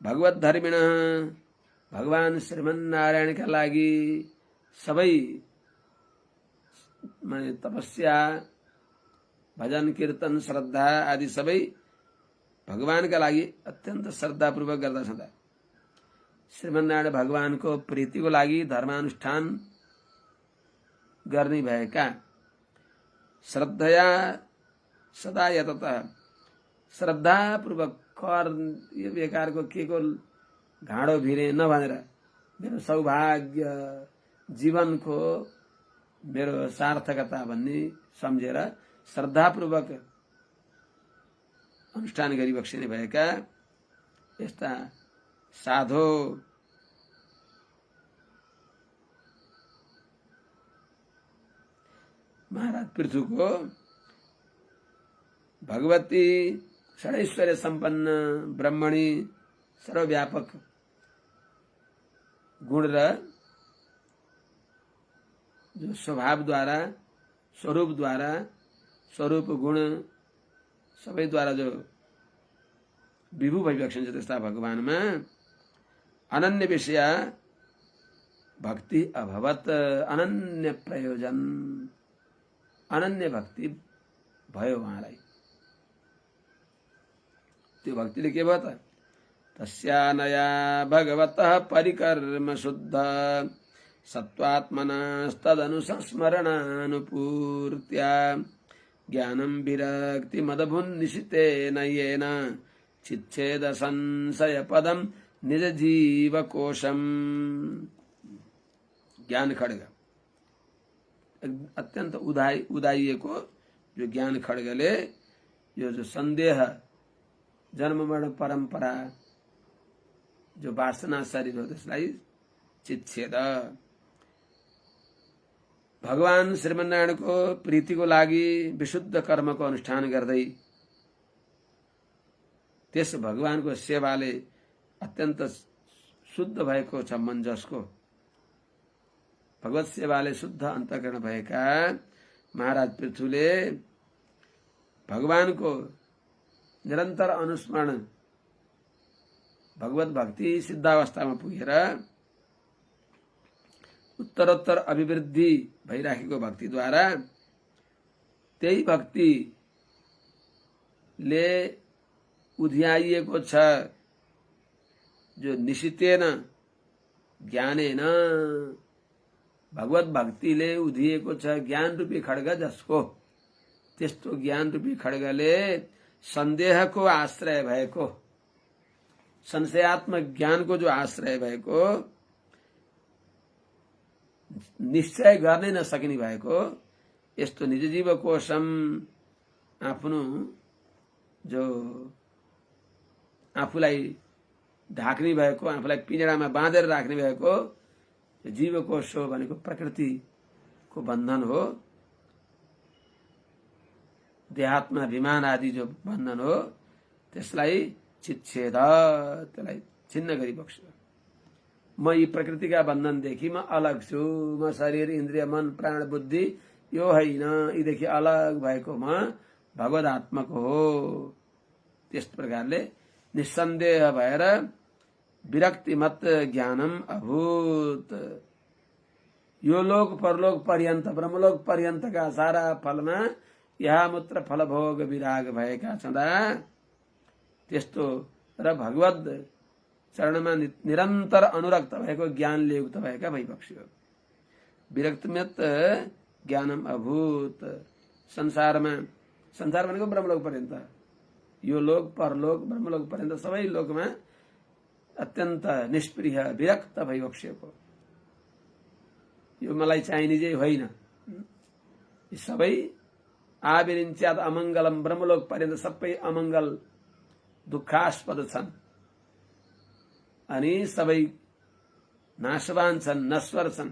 भगवत धर्मिण भगवान श्रीमन नारायणका लागि सबै माने तपस्या, भजन, कीर्तन, श्रद्धा आदि सबै भगवानका लागि अत्यन्त श्रद्धापूर्वक गर्दा छँदा श्रीमन नारायण भगवानको प्रीतिको लागि धर्मानुष्ठान गर्ने भएका श्रद्धया सदा यततः श्रद्धापूर्वक कर यो बेकारको के को घाँडो भिरे नभनेर मेरो सौभाग्य जीवनको मेरो सार्थकता भन्ने सम्झेर श्रद्धापूर्वक अनुष्ठान गरिबक्सिने भएका यस्ता साधो महाराज पृथुको भगवती षडैश्वर्य सम्पन्न ब्रह्मणी सर्वव्यापक गुण र जो स्वभावद्वारा स्वरूपद्वारा स्वरूप गुण सबैद्वारा जो विभू भइबक्सिन्छ त्यस्ता भगवानमा अनन्य विषय भक्ति अभवत। अनन्य प्रयोजन अनन्य भक्ति भयो उहाँलाई। त्यो भक्तिले के भयो त तस्यानया भगवतः परिकर्म शुद्ध सत्वात्मनास्तदनु संस्मरणानुपूर्त्या ज्ञानं विरक्ति मदभुन्निशितेन येन चिच्छेद संशय पदम निज जीव कोशम। ज्ञान खड्ग अत्यंत उदाइएको जो ज्ञान खड्गले यो जो संदेह जन्म मरण परंपरा जो वासना शरीर हो त्यसलाई चिच्छेद। भगवान श्रीमन्नारायणको प्रीतिको लागि विशुद्ध कर्मको अनुष्ठान गर्दै त्यस भगवानको सेवाले अत्यन्त शुद्ध भएको छ मन जसको, भगवत सेवाले शुद्ध अन्तःकरण भएका महाराज पृथुले भगवानको निरन्तर अनुस्मरण भगवत भक्ति सिद्धावस्थामा पुगेर उत्तरोत्तर अभिवृद्धि भइराखेको भक्तिद्वारा त्यही भक्तिले उध्याइएको छ जो निशितेन ज्ञानेन, भगवत भक्तिले उधिएको छ ज्ञान रूपी खड्ग जसको, त्यस्तो ज्ञान रूपी खड्गले सन्देहको आश्रय भएको, संशयात्मक ज्ञानको जो आश्रय भएको, निश्चय गर्नै नसकिने भएको यस्तो निज जीव कोशम आफ्नो जो आफूलाई ढाक्ने भएको, आफूलाई पिंजडामा बाँधेर राख्ने भएको जीव कोश हो भनेको प्रकृतिको बन्धन हो, देहात्मा अभिमान आदि जो बन्धन हो त्यसलाई चिच्छेद, त्यसलाई छिन्न गरी बक्स्यो। म यी प्रकृतिका बन्धनदेखि म अलग छु, म शरीर इन्द्रिय मन प्राण बुद्धि यो होइन, यीदेखि अलग भएको म भगवत आत्माको हो। त्यस प्रकारले निसन्देह भएर विरक्तिमत ज्ञानम अभूत। यो लोक परलोक पर्यन्त ब्रह्मलोक पर्यन्तका सारा फलमा यहाँ मूत्र फलभोग विराग भएका छँदा त्यस्तो र भगवत चरणमा निरन्तर अनुरक्त भएको ज्ञानले युक्त भएका भइबक्स्यो। विरक्तिमत ज्ञानम अभूत। संसारमा, संसार भनेको ब्रह्मलोक पर्यन्त, यो लोक परलोक ब्रह्मलोक पर्यन्त सबै लोकमा अत्यन्त निष्प्रिय विरक्त भइबक्सेको, यो मलाई चाहिने चाहिँ होइन, यी सबै आविरिञ्च्याद अमङ्गलम, ब्रह्मलोक पर्यन्त सबै अमङ्गल दुःखास्पद छन् अनि सबै नाशवान छन्, नश्वर छन्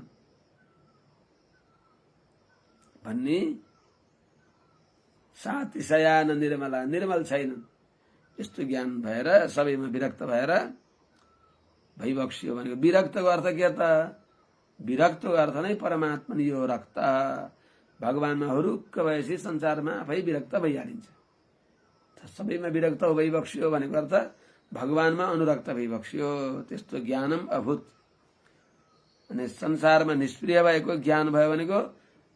भन्ने सातिशयान निर्मला, निर्मल छैनन्, यस्तो ज्ञान भएर सबैमा विरक्त भएर भइबक्सियो भनेको। विरक्तको अर्थ के त? विरक्तको अर्थ नै परमात्मा यो रक्त भगवानमा हुरुक्क भएपछि संसारमा आफै विरक्त भइहालिन्छ। सबैमा विरक्त भइबक्सियो भनेको अर्थ भगवानमा अनुरक्त भइबक्सियो, त्यस्तो ज्ञानम अभूत। अनि संसारमा निष्प्रिय भएको ज्ञान भयो भनेको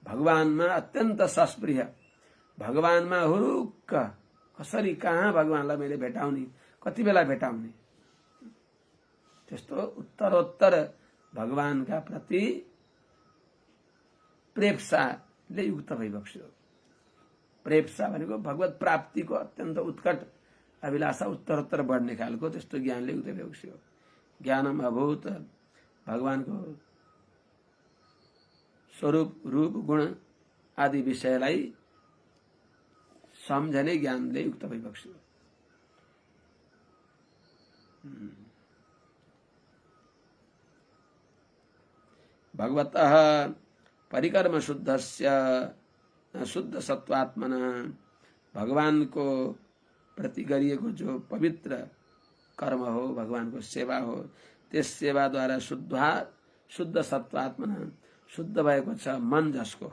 भगवानमा अत्यन्त सस्प्रिय, भगवानमा हुरुक्क, कसरी कहाँ भगवानलाई मैले भेटाउने, कति बेला भेटाउने, त्यस्तो उत्तरोत्तर भगवानका प्रति प्रेप्साले युक्त भइबक्स्यो। प्रेप्सा भनेको भगवत प्राप्तिको अत्यन्त उत्कट अभिलाषा उत्तरोत्तर बढ्ने खालको त्यस्तो ज्ञानले युक्त भइबक्स्यो। ज्ञानम अभूत, भगवानको स्वरूप रूप गुण आदि विषयलाई सम्झने ज्ञानले युक्त भइबक्स्यो। भगवतः परिकर्म शुद्धस्य शुद्ध सत्वात्मना, भगवानको प्रति गरिएको जो पवित्र कर्म हो, भगवानको सेवा हो, त्यस सेवाद्वारा शुद्ध सत्वात्मना, शुद्ध भएको छ मन जसको,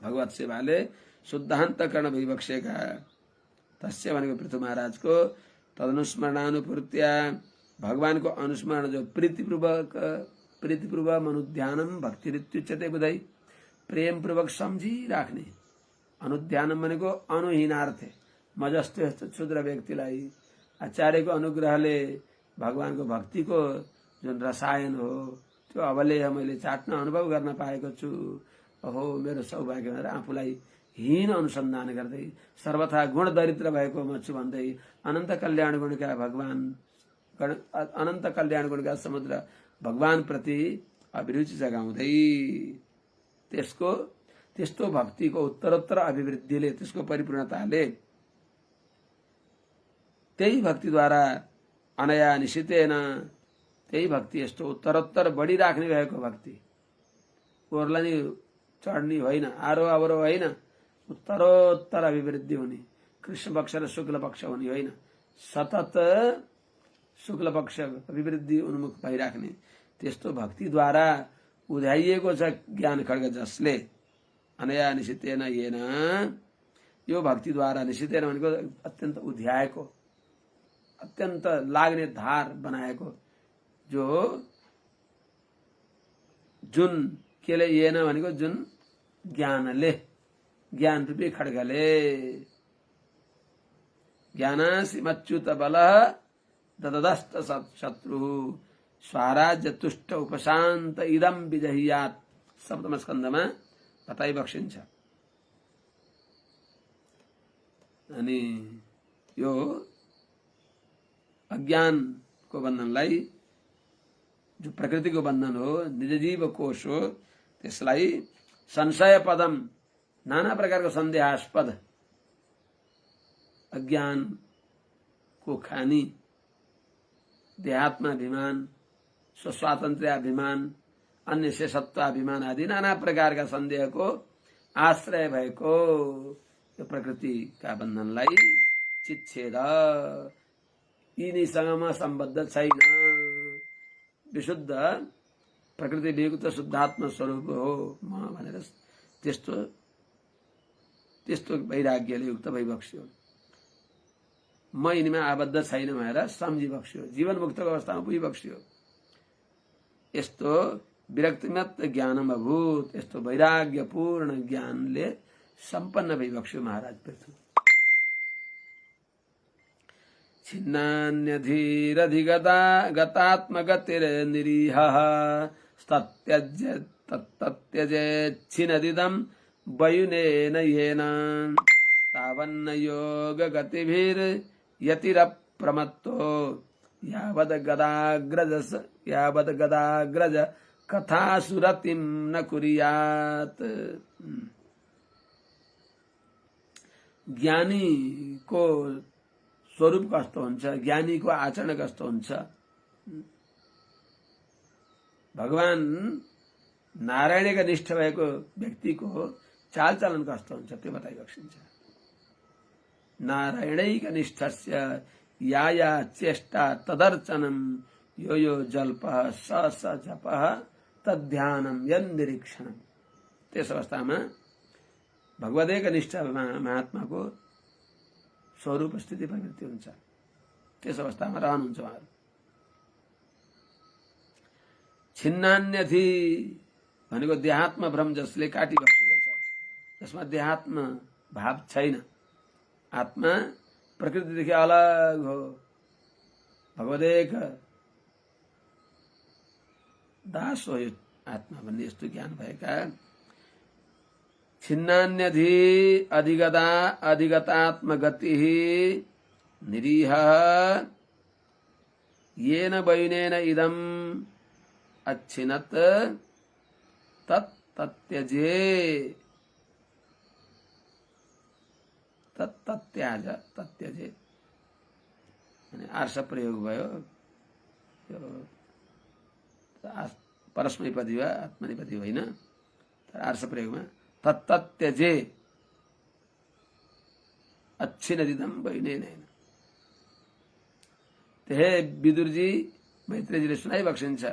भगवत सेवाले शुद्धान्तकरण भइबक्सेका तस्य भनेको पृथु महाराजको तदनुस्मरणानुपूर्त्या, भगवानको अनुस्मरण जो प्रीतिपूर्वक अनुध्यानम भक्तिरित्युच्यते बुझाइ, प्रेम पूर्वक सम्झिराख्ने। अनुध्यानम भनेको अनुहीनार्थे, म जस्तो यस्तो क्षुद्र व्यक्तिलाई आचार्यको अनुग्रहले भगवानको भक्तिको जुन रसायन हो त्यो अवलेह मैले चाट्न अनुभव गर्न पाएको छु। अहो मेरो सौभाग्य भनेर आफूलाई हीन अनुसन्धान गर्दै, सर्वथा गुण दरिद्र भएको म छु भन्दै, अनन्त कल्याण गुणका भगवान, अनन्त कल्याण गुणका समुद्र भगवान प्रति अभिरुचि जगाउँदै त्यस्तो भक्तिको उत्तरोत्तर अभिवृद्धिले, त्यसको परिपूर्णताले, त्यही भक्तिद्वारा अनया निशितेन त्यही भक्ति यस्तो उत्तरोत्तर बढिराख्ने भएको भक्ति ओर्लनी चढ्ने होइन, आरो अवरो होइन, उत्तरोत्तर अभिवृद्धि हुने, कृष्ण पक्ष र शुक्ल पक्ष हुने होइन, सतत शुक्ल पक्ष अभिवृद्धि उन्मुख भइराख्ने त्यस्तो भक्तिद्वारा उध्याइएको छ ज्ञान खड्ग जसले। अनया निशितेन येन, यो भक्तिद्वारा, निशितेन भनेको अत्यन्त उध्याएको, अत्यन्त लाग्ने धार बनाएको, जो जुन केले येन भनेको जुन ज्ञानले, ज्ञान रूपी खड्गले, ज्ञानासिमच्युत बल दददस्त शत्रु स्वराज्य तुष्ट उपशान्त इदम विजहियात सप्तम स्कन्धमा बताइ बक्सिन्छ। अनि यो अज्ञानको बन्धनलाई, जो प्रकृतिको बन्धन हो, निज जीव कोश हो, त्यसलाई संशय पदम, नाना प्रकारको सन्देहास्पद अज्ञानको खानी, देहात्माभिमान, स्वस्वातन्त्र्याभिमान, अन्य शेषत्वाभिमान आदि नाना प्रकारका सन्देहको आश्रय भएको यो प्रकृतिका बन्धनलाई चिच्छेद, यिनीसँगमा सम्बद्ध छैन, विशुद्ध प्रकृति वियुक्त शुद्धात्म स्वरूप हो म भनेर त्यस्तो वैराग्यले युक्त भइबक्स्यो। म यिनीमा आबद्ध छैन भनेर सम्झिबक्स्यो, जीवन मुक्तको अवस्थामा पुगिबक्स्यो। यस्तो विरक्तिमत ज्ञानम अभूत, यस्तो वैराग्यपूर्ण ज्ञानले सम्पन्न भइबक्स्यो महाराज पृथु। छिन्नान्यधीरधिगतात्मगतिर्निरीहः तत्यजेच्छिनदिदं वयुनेन येन तावन्न योगगतिभिर्यतिरप्रमत्तो यावद् गदाग्रज कथासुरतिं न कुर्यात्। ज्ञानी को स्वरूप कस्तो हुन्छ, ज्ञानी को आचरण कस्तो हुन्छ, भगवान नारायणका निष्ठ भएको व्यक्तिको चालचलन कस्तो हुन्छ त्यो बताइबक्सिन्छ। नारायणैक निष्ठस्य या या चेष्टा तदर्चनम यो यो जल्पः स स जपः तद्ध्यानम यन्निरीक्षणम। त्यस अवस्थामा भगवदेक निष्ठ महात्माको स्वरूप स्थिति प्रवृत्ति हुन्छ, त्यस अवस्थामा रहनुहुन्छ उहाँहरू। छिन्नान्यथि भनेको देहात्म भ्रम जसले काटिबक्सेको छ, जसमा देहात्म भाव छैन, आत्मा प्रकृतिदेखि अलग हो, भगवदेक दास हो यो आत्मा भन्ने यस्तो ज्ञान भएका। छिन्नान्यधि अधिगतात्मगति निरीह येन वयुनेन इदम अच्छिनत तत्यजे तत्यजे आर्ष प्रयोग भयो, परस्मैपदी वा आत्मनेपदी होइन, तर आर्ष प्रयोगमा तत्यजे अच्छिनदिदम वयुनेन। हे विदुरजी, मैत्रेयजीले सुनाइबक्सिन्छ,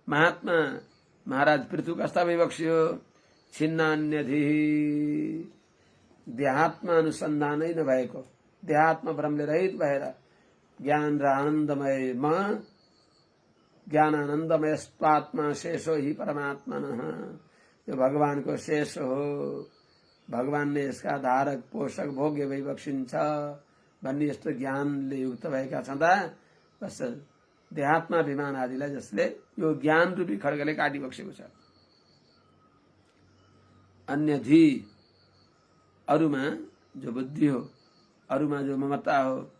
महात्मा महाराज पृथु कस्ता भइबक्स्यो। छिन्नान्यधि, देहात्म अनुसन्धानै नभएको, देहात्म भ्रमले रहित भएर ज्ञान र आनन्दमयमा, ज्ञानानन्दमय स्वात्मा शेषो हि परमात्मनः, यो भगवानको शेष हो, भगवान ने यसका धारक पोषक भोग्य भइबक्सिन्छ भन्ने यस्तो ज्ञानले युक्त भएका छँदा बस देहात्माभिमान आदिलाई जसले यो ज्ञान रूपी खड्गले काटिबक्सेको छ। अन्यधि, अरूमा जो बुद्धि हो, अरूमा जो ममता हो,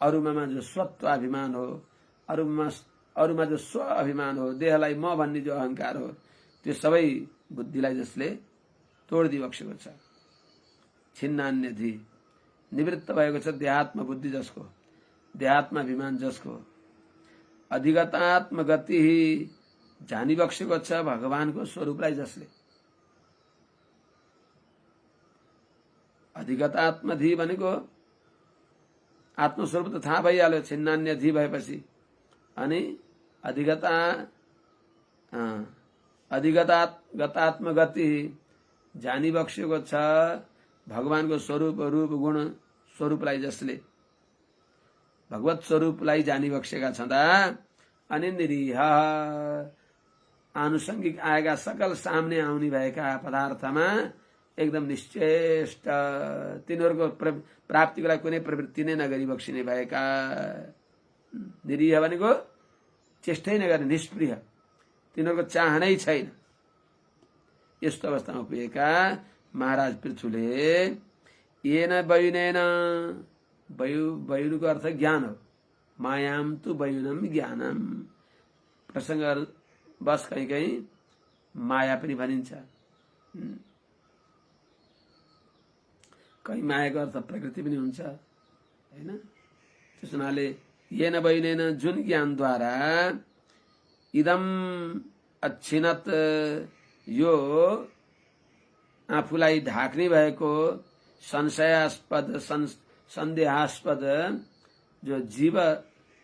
अरूमा जो स्वत्वाभिमान हो, अरूमा जो स्व अभिमान हो, देहलाई म भन्ने जो अहंकार हो, त्यो सबै बुद्धिलाई जसले तोडिदिबक्सेको छ। छिन्नान्यधि, निवृत्त भएको छ देहात्म बुद्धि जसको, देहात्माभिमान जसको अधिगतात्म गति जानिबक्सेको छ भगवानको स्वरूपलाई जसले। अधिगतात्मधि भनेको आत्मस्वरूप त थाहा भइहाल्यो, छिन्नान्य धि भएपछि। अनि अधिगतात्म गति जानिबक्सेको छ भगवानको स्वरूप रूप गुण स्वरूपलाई जसले। भगवत स्वरूपलाई जानिबक्सेका छँदा अनि निरीह आनुषंगिक आएका सकल सामने आउने भएका पदार्थमा एकदम निश्चेष्ट, तिनीहरूको प्राप्तिको लागि कुनै प्रवृत्ति नै नगरी बक्सिने भएका। निरीह भनेको चेष्टै नगर्ने, निष्प्रिय, तिनीहरूको चाहनै छैन। यस्तो अवस्थामा पुगेका महाराज पृथुले येन वयुनेन, वयुनको अर्थ ज्ञान हो, मायाम तु वयुनम ज्ञानम। प्रसंग बस कहीं कहीं माया पनि भनिन्छ, कहीं मायाको अर्थ प्रकृति पनि हुन्छ हैन। त्यस हुनाले येन वयुनेन जुन ज्ञानद्वारा इदम अच्छिनत यो आफूलाई ढाक्ने भएको संशयास्पद सन्देहास्पद जो जीव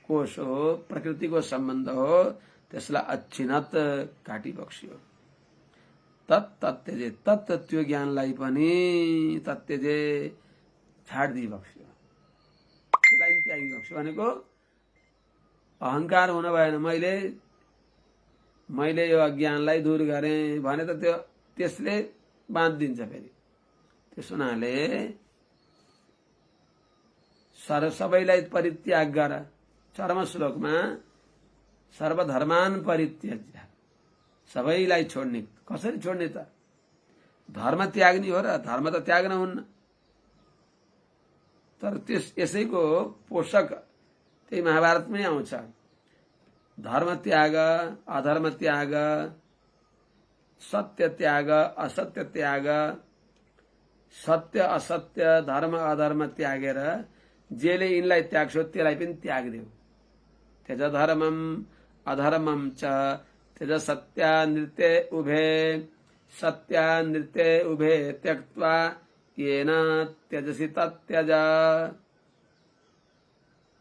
कोश हो, प्रकृतिको सम्बन्ध हो, त्यसलाई अच्छिनत काटी बक्सियो। तत्त्यजे तत्त त्यो ज्ञानलाई पनि तत्त्यजे छाड्दी बक्सियो, त्यसलाई त्यागी बक्सियो। भनेको अहंकार हुन भएन, मैले यो अज्ञानलाई दूर गरेँ भने त त्यसले बाँधिदिन्छ फेरि। त्यस हुनाले सबैलाई परित्याग गर। चरम श्लोकमा सर्वधर्मान परित्यज्य, सबैलाई छोड्ने। कसरी छोड्ने त? धर्म त्याग्ने हो र, धर्म त त्याग्न हुन्न। तर यसैको पोषक त्यही महाभारतमै आउँछ, धर्म त्याग, अधर्म त्याग, सत्य त्याग, असत्य त्याग। सत्य असत्य धर्म अधर्म त्यागेर जेले यिनलाई त्याग्छौ त्यसलाई पनि त्यागदेऊ। त्यज धर्मम अधर्मम च त्यज सत्यानृत्य उभे, सत्यानृत्य उभे त्यक्त्वा येन त्यजसि तत्यज।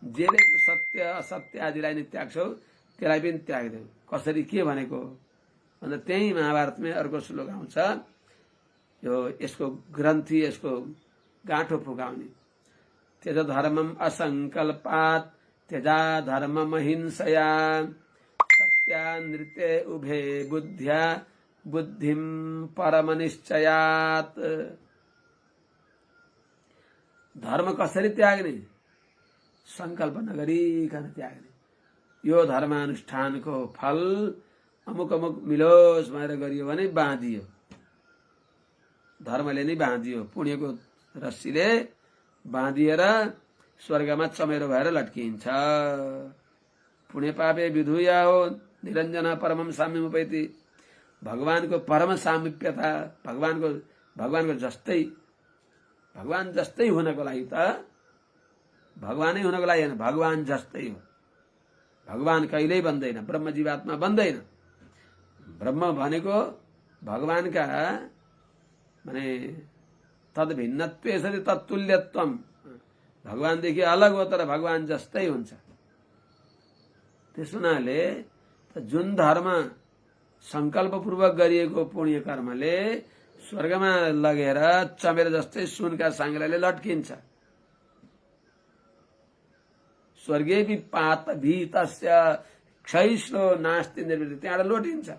जेले सत्य असत्य आदिलाई नै त्याग्छौ त्यसलाई पनि त्यागदेऊ। कसरी, के भनेको भन्दा त्यही महाभारतमै अर्को श्लोक आउँछ, यो यसको ग्रन्थि, यसको गाँठो फुकाउने। त्यज धर्मम असंकल्पात त्यजा धर्मम हिंसया, सत्यानृत्य उभे बुद्ध्या बुद्धिम परमनिश्चयात। धर्म कसरी त्याग्ने? संकल्प नगरिकन त्याग्ने। यो धर्मानुष्ठानको फल अमुक अमुक मिलोस् भनेर गरियो भने बाँधियो, धर्मले नै बाँधियो, पुण्यको रस्सीले बाँधिएर स्वर्गमा चमेरो भएर लट्किन्छ। पुण्य पापे विधुया हो निरञ्जन परमम साम्यमुपैति। भगवानको परम सामिप्यता, भगवानको जस्तै, भगवान जस्तै हुनको लागि त, भगवानै हुनको लागि होइन, भगवान जस्तै हो। भगवान कहिल्यै बन्दैन, ब्रह्म जीवात्मा बन्दैन। ब्रह्म भनेको भगवानका माने तद भिन्नत्वे सति तत्तुल्यत्वम, भगवानदेखि अलग हो तर भगवान जस्तै हुन्छ। त्यस हुनाले जुन धर्म संकल्पपूर्वक गरिएको पुण्य कर्मले स्वर्गमा लगेर चमेर जस्तै सुनका साङ्ग्राले लट्किन्छ। स्वर्गेपि पात भीतस्य क्षयिष्णो नास्ति निर्वृत्ति, त्यहाँबाट लोटिन्छ।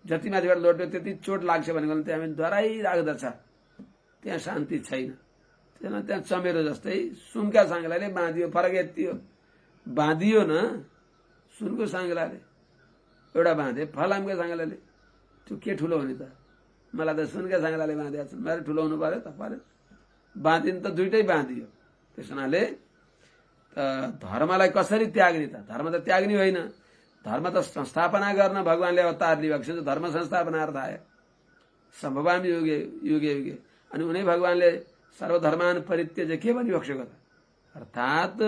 जति माथिबाट लोट्यो त्यति चोट लाग्छ भनेको त्यहाँ डराइ राख्दछ, त्यहाँ शान्ति छैन। त्यहाँ चमेरो जस्तै सुनका साङ्ग्राले बाँधियो, फरक यति हो, बाँधियो न सुनको साङ्ग्राले, एउटा बाँधे फलामका साङ्ग्राले, त्यो के ठुलो हुने त? मलाई त सुनका साङ्ग्राले बाँधेको छ, मैले ठुलो हुनु पर्यो त? पर्यो। बाँधिनु त दुइटै बाँधियो। त्यस हुनाले धर्मलाई कसरी त्याग्ने त? धर्म त त्याग्ने होइन, धर्म त संस्थापना गर्न भगवानले अवतार लिएको छ। धर्म संस्थापना अर्थ आयो सम्भवाम युगे युगे युगे। अनि उनी भगवानले सर्वधर्मान परित्यज्य के भनिबक्सेको त? अर्थात्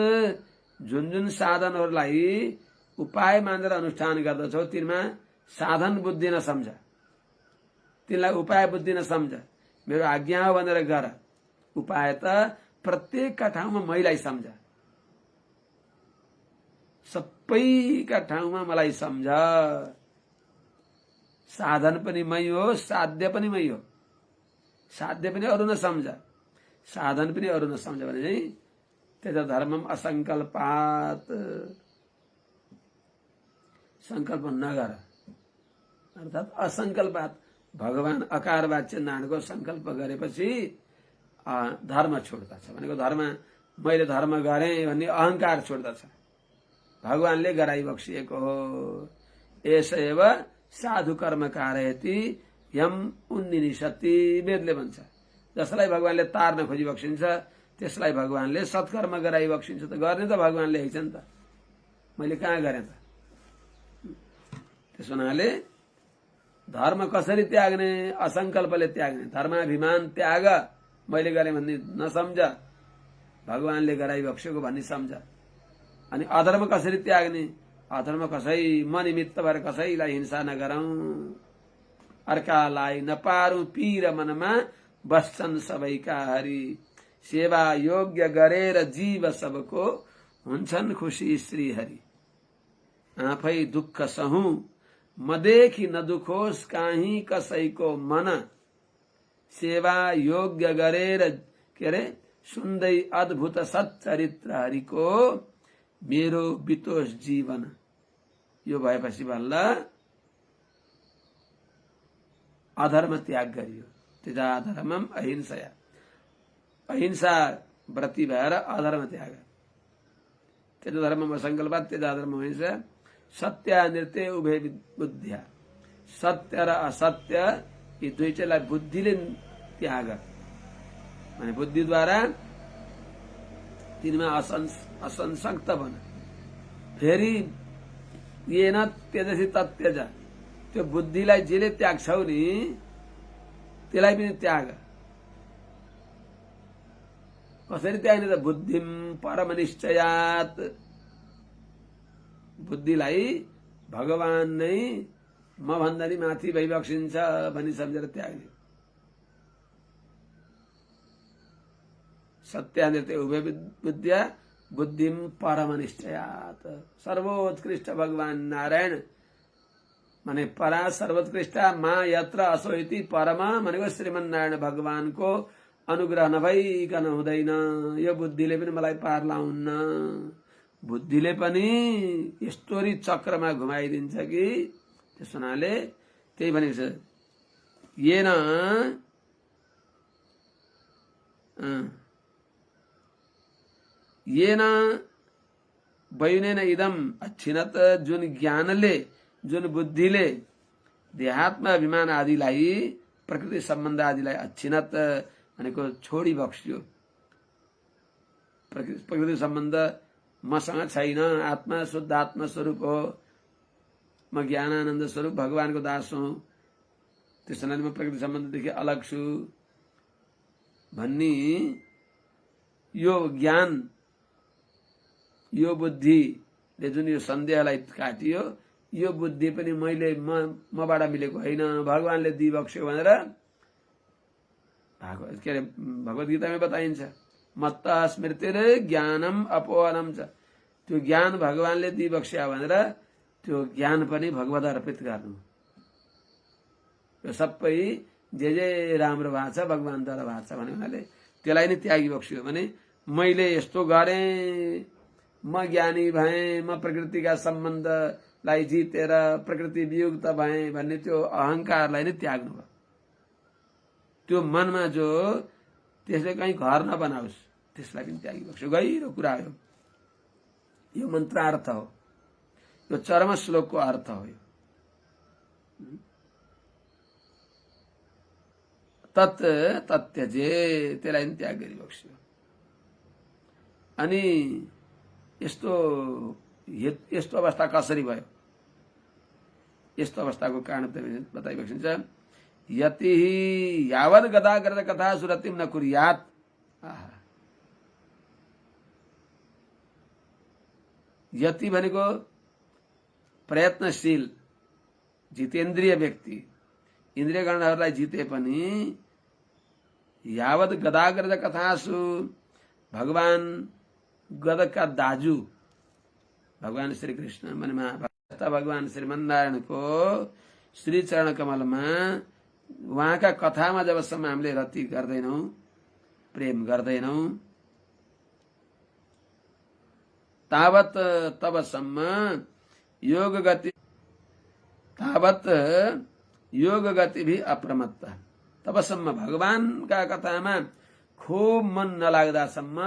जुन जुन साधनहरूलाई उपाय मानेर अनुष्ठान गर्दछौ तिनमा साधन बुद्धि नसम्झ, तिनलाई उपाय बुद्धि नसम्झ, मेरो आज्ञा हो भनेर गर। उपाय त प्रत्येकका ठाउँमा मैलाई सम्झ, सबैका ठाउँमा मलाई सम्झ। साधन पनि मै हो, साध्य पनि मै हो। साध्य पनि अरू नसम्झ, साधन पनि अरू नसम्झ भने चाहिँ त्यता धर्मम असङ्कल्पात, संकल्प नगर। अर्थात् असङ्कल्पात, भगवान अकार वाच्य नारायणको संकल्प गरेपछि धर्म छोड्दछ। भनेको धर्म, मैले धर्म गरेँ भन्ने अहंकार छोड्दछ। भगवानले गराइ बक्सिएको हो। यसैव साधु कर्म कारयति यम उन्निनिषति, वेदले भन्छ। जसलाई भगवानले तार्न खोजी बक्सिन्छ त्यसलाई भगवानले सत्कर्म गराइ बक्सिन्छ। त गर्ने त भगवानले हैछ नि त, मैले कहाँ गरेँ त। त्यस हुनाले धर्म कसरी त्याग्ने? असंकल्पले त्याग्ने। धर्माभिमान त्याग, मैले गरेँ भन्ने नसम्झ, भगवानले गराइ बक्सेको भन्ने सम्झ। अनि अधर्म कसरी त्याग्ने? अधर्म कसै म निमित्त भएर कसैलाई हिंसा नगरौं, अर्कालाई नपारौं पीर मनमा बस्छन् सबैका हरि। सेवा योग्य गरेर जीव सबको हुन्छन् खुशी श्री हरि। आफै दुःख सहूं मदेखि नदुखोस् काहीँ कसैको मन। सेवा योग्य गरेर के अरे सुन्दै अद्भुत सच्चरित्र हरिको मेरो बितोष जीवन। यो भएपछि बल्ल अधर्म त्याग गरियो। त्यजा धर्मम अहिंसया, अहिंसा व्रती भएर अधर्म त्याग। त्यजा धर्मम असङ्कल्पात् त्यजा धर्म अहिंसा। सत्य नृत्य उभय बुद्ध्या, सत्य र असत्य यी दुईटैलाई बुद्धिले त्याग। माने बुद्धिद्वारा तिनमा असंसक्त बन। फेरि येन त्यजसि तत्यज, त्यो बुद्धिलाई जेले त्याग्छौ नि त्यसलाई पनि त्याग। कसरी त्याग्ने त? बुद्धिम परमनिश्चयात्, बुद्धिलाई भगवान नै म भन्दा नि माथि भइबक्सिन्छ भनी सम्झेर त्याग्ने। सत्यानृत्य उभय बुद्ध्या बुद्धिम परमनिश्चयात्। सर्वोत्कृष्ट भगवान नारायण माने परा सर्वोत्कृष्ट मा यत्र असो इति परम भनेको श्रीमन्नारायण भगवानको अनुग्रह नभइकन हुँदैन। यो बुद्धिले पनि मलाई पार लाउन्न। बुद्धिले पनि यस्तोरी चक्रमा घुमाइदिन्छ कि त्यस हुनाले त्यही भनेको छ। येन वयुनेन इदम अच्छिनत, जुन ज्ञानले, जुन बुद्धिले देहात्म अभिमान आदिलाई, प्रकृति सम्बन्ध आदिलाई अच्छिनत भनेको छोडी बक्स्यो। प्रकृति सम्बन्ध मसँग छैन, आत्मा शुद्ध आत्मा स्वरूप हो, म ज्ञानानन्द स्वरूप भगवानको दास हुँ, त्यस हुनाले म प्रकृति सम्बन्धदेखि अलग छु भन्ने यो ज्ञान, यो बुद्धिले जुन यो सन्देहलाई काटियो, यो बुद्धि पनि मैले मबाट मिलेको होइन, भगवानले दिइबक्स्यो भनेर के अरे भगवत गीतामै बताइन्छ। मत्त स्मृतिर ज्ञानम अपोहनम छ। त्यो ज्ञान भगवानले दिइबक्स्या भनेर त्यो ज्ञान पनि भगवत अर्पित गर्नु। यो सबै जे राम्रो भएको छ भगवानद्वारा भएको छ भने उनीहरूले त्यसलाई नै त्यागी बक्स्यो भने मैले यस्तो गरेँ, म ज्ञानी भएँ, म प्रकृतिका सम्बन्धलाई जितेर प्रकृति वियुक्त भएँ भन्ने त्यो अहंकारलाई नै त्याग्नु भयो। त्यो मनमा जो त्यसले कहीँ घर नबनाओस् त्यसलाई पनि त्यागी बक्स्यो। गहिरो कुरा हो यो, मन्त्रार्थ हो, यो चरम श्लोकको अर्थ हो। तत् तत्यजे, त्यसलाई पनि त्याग गरी बक्स्यो। अनि यस्तो अवस्था कसरी भयो? यस्तो अवस्थाको कारण बताइबक्सिन्छ। यति यावत् गदाग्रत कथा सुरतिम न कुर्यात्। यति भनेको प्रयत्नशील जितेन्द्रिय व्यक्ति, इन्द्रिय गणहरूलाई जिते पनि यावत गदाग्रज कथासु भगवान गदका दाजु भगवान श्री कृष्ण माने महाभारत भगवान श्रीमन्नारायणको श्री चरण कमलमा उहाँका कथामा जबसम्म हामीले रति गर्दैनौं, प्रेम गर्दैनौं, तावत तबसम्म योग गति भी अप्रमत्त। तबसम्म भगवानका कथामा खूब मन नलाग्दासम्म,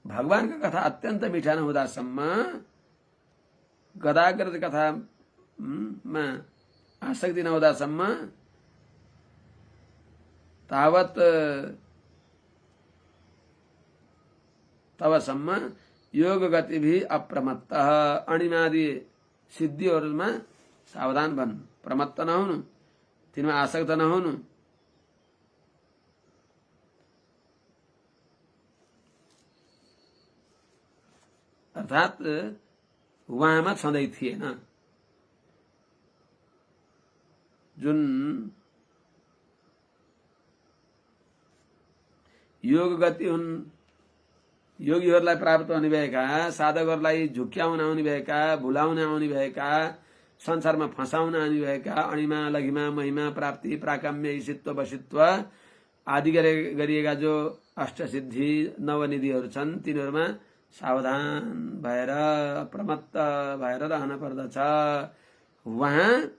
भगवानका कथा अत्यन्त मिठा नहुँदासम्म, गदाग्रज कथामा आसक्ति नहुँदासम्म तबसम्म योग गति भी अप्रमत्त। अणिमादि सिद्धिहरूमा सावधान बन्नु, प्रमत्त नहुनु, तिनमा आसक्त नहुनु। अर्थात उहाँमा छँदै थिएन। जुन योग गति हुन्, योगीहरूलाई प्राप्त हुने भएका, साधकहरूलाई झुक्क्याउन आउने भएका, भुलाउन आउने भएका, संसारमा फसाउन आउने भएका, अणिमा लघिमा महिमा प्राप्ति प्राकाम्य ईशित्व वशित्व आदि गरिएका जो अष्टसिद्धि नवनिधिहरू छन्, तिनीहरूमा सावधान भएर प्रमत्त भएर रहन पर्दछ। वहाँ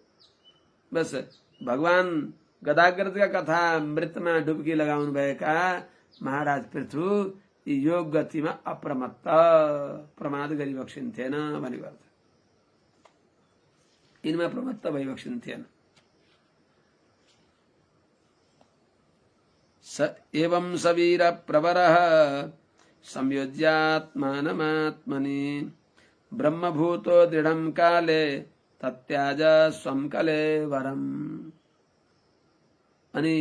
बस भगवान गदाग्रजका कथा मृतमा डुब्की लगाउनु भएका महाराज पृथु योग गतिमा अप्रमत्त, प्रमाद गरिबक्सिन्थेन भनेको अर्थ। यिनमा प्रमत्त भइबक्सिन्थेन। एवं सवीर प्रवरः संयोज्यात्मानमात्मनि ब्रह्मभूतो दृढं काले तत्याज स्वं कलेवरम्। अनि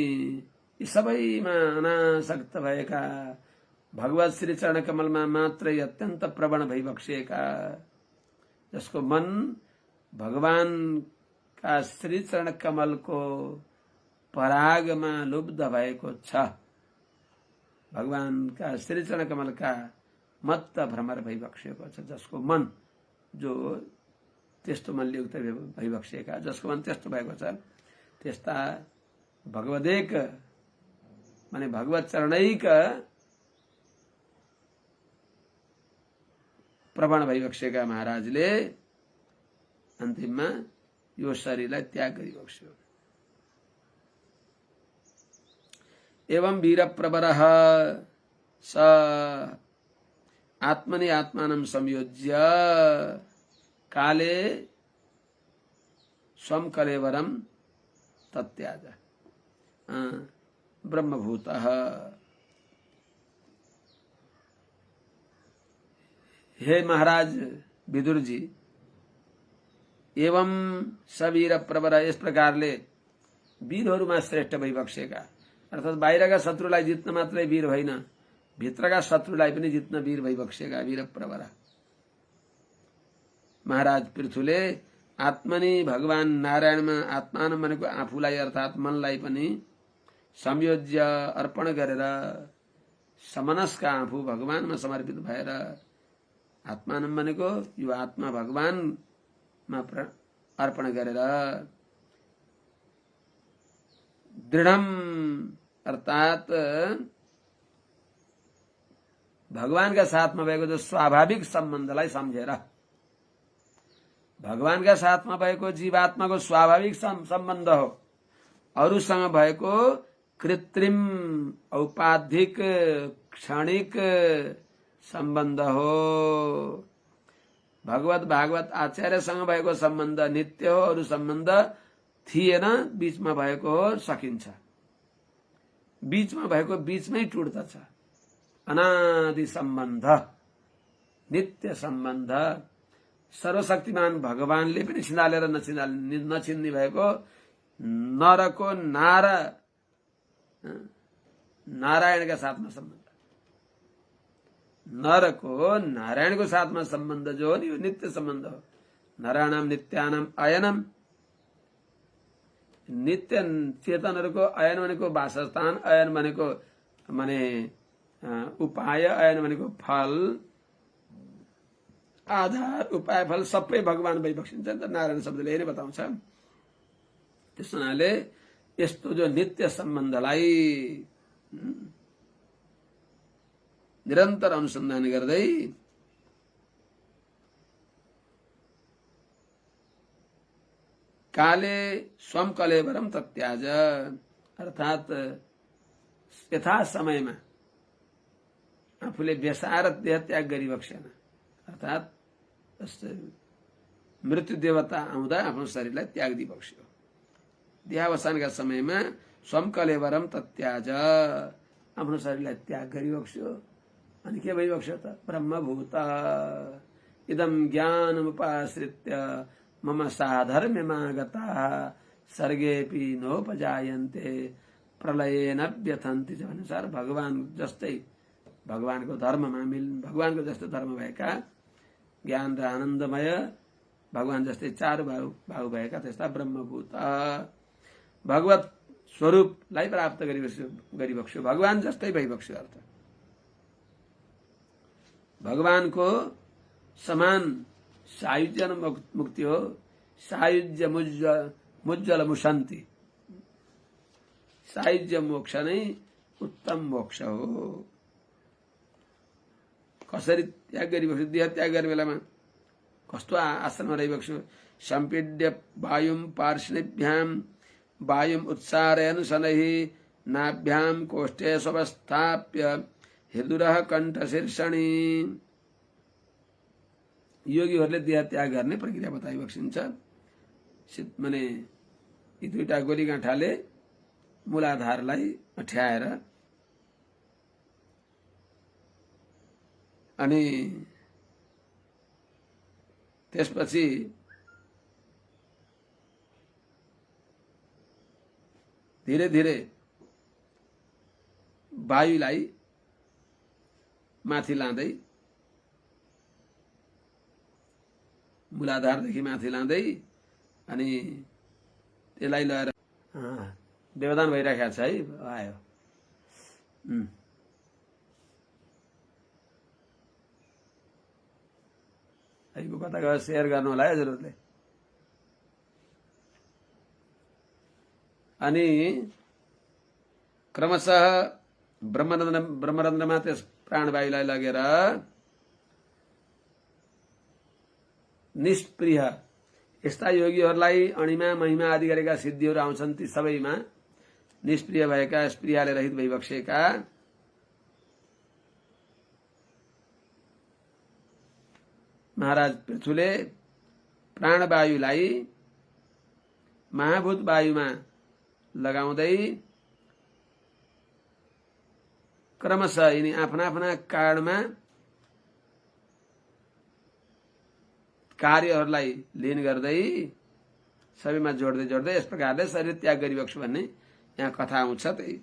यी सबैमा अनासक्त भएका, भगवत श्री चरण कमलमा मात्रै अत्यन्त प्रवण भइबक्सिएका, जसको मन भगवान का श्री चरण कमलको परागमा लुब्ध भएको छ, भगवान का श्री चरण कमलका मत्त भ्रमर भइबक्सिएको छ, जसको मन जो त्यस्तो मनले युक्त भइबक्सिएका, जसको मन त्यस्तो भएको छ, त्यस्ता भगवदेक माने भगवत चरणैक प्रवण भइबक्सिएका महाराजले अन्तिममा यो शरीरलाई त्याग गरिबक्स्यो। एवं वीर प्रवरः स आत्मनि आत्मानं संयोज्य काले स्वं कलेवरम तत्याज ब्रह्मभूतः। हे महाराज विदुर जी, एवं सवीर प्रवर, यस प्रकारले वीरहरूमा श्रेष्ठ भइबक्सेका, अर्थात बाहिरका शत्रुलाई जित्न मात्रै वीर होइन, भित्रका शत्रुलाई पनि जित्न वीर भइबक्सेका वीर प्रवर महाराज पृथुले आत्मनि भगवान नारायणमा आत्मान भनेको आफूलाई अर्थात मनलाई पनि संयोज्य अर्पण गरेर समनस्क आफू भगवानमा समर्पित भएर, आत्मानम भनेको यो आत्मा भगवानमा अर्पण गरेर, दृढम अर्थात भगवानका साथमा भएको जो स्वाभाविक सम्बन्धलाई सम्झेर, भगवानका साथमा भएको जीवात्माको स्वाभाविक सम्बन्ध हो, अरूसँग भएको कृत्रिम औपाधिक क्षणिक सम्बन्ध हो। भगवत भागवत आचार्यसँग भएको सम्बन्ध नित्य हो, अरू सम्बन्ध थिएन, बीचमा भएको हो, सकिन्छ। बीचमा भएको बीचमै टुट्दछ। अनादि सम्बन्ध, नित्य सम्बन्ध, सर्वशक्तिमान भगवानले पनि छिनालेर नछिन्ने भएको नरको नारायणका साथमा सम्बन्ध, नरको नारायणको साथमा सम्बन्ध जो हो नि यो नित्य सम्बन्ध हो। नराणाम नित्यानाम अयनम, नित्य चेतनहरूको अयन भनेको वासस्थान, अयन भनेको माने उपाय, अयन भनेको फल, आधार, उपाय, फल सबै भगवान भइबक्सिन्छ नि त। नारायण शब्दले यही नै बताउँछ। त्यस हुनाले यस्तो जो नित्य सम्बन्धलाई निरन्तर अनुसन्धान गर्दै काले स्वम कलेवरम तत्याज, अर्थात यथा समयमा आफूले बेसार देह त्याग गरिबक्सेन। अर्थात मृत्यु देवता आउँदा आफ्नो शरीरलाई त्याग दिइबक्स्यो। देहावसानका समयमा स्वम कलेवरम तत्याज, आफ्नो शरीरलाई त्याग गरिबक्स्यो। अनि के भइबक्स्यो त? ब्रह्मभूत इदम ज्ञानमुपाश्रित्य मम साधर्म्यमागता सर्गेपि नोपजायन्ते प्रलयेन व्यथन्ति अनुसार भगवान जस्तै, भगवानको धर्ममा भगवानको जस्तो धर्म भएका, ज्ञान र आनन्दमय भगवान जस्तै चार भाउ भएका त्यस्ता ब्रह्मभूत भगवत स्वरूपलाई प्राप्त गरिबक्स्यो। भगवान जस्तै भइबक्स्यो। अर्थ भगवानको समान सायुज्य मुक्ति हो। सायुज्य मुज्जल मुशान्ति, सायुज्य मोक्ष नै उत्तम मोक्ष हो। कसरी त्याग गरिबक्स्यो? देह त्याग गर्ने बेलामा कस्तो आश्रममा रहिबक्स्यो? सम्पीड्य वायुम पार्ष्णिभ्याम वायुम उत्सारयन शनैः नाभ्याम कोष्ठे स्ववस्थाप्य हृदुरः कण्ठ शीर्षणी। योगीहरूले देह त्याग गर्ने प्रक्रिया बताइबक्सिन्छ। माने यी दुईटा गोलीगाँठाले मूलाधारलाई अठ्याएर अनि त्यसपछि धीरे धीरे वायुलाई माथि लाँदै, मूलाधारदेखि माथि लाँदै अनि त्यसलाई लगाएर व्यवधान भइराखेको छ है। आयो अहिलेको कता गएर सेयर गर्नु होला है हजुरहरूले। अनि क्रमशः ब्रह्मरन्ध्रमा त्यस प्राणवायुलाई लगेर निष्प्रिय, यस्ता योगीहरूलाई अणिमा महिमा आदि गरेका सिद्धिहरू आउँछन्। ती सबैमा निष्प्रिय भएका, स्प्रियाले रहित भइबक्सेका महाराज पृथुले प्राणवायुलाई महाभूत वायुमा लगाउँदै क्रमशः यिनी आफ्ना आफ्ना कारणमा कार्यहरूलाई लीन गर्दै सबैमा जोड्दै जोड्दै यस प्रकारले शरीर त्याग गरिबक्छु भन्ने यहाँ कथा आउँछ। त्यही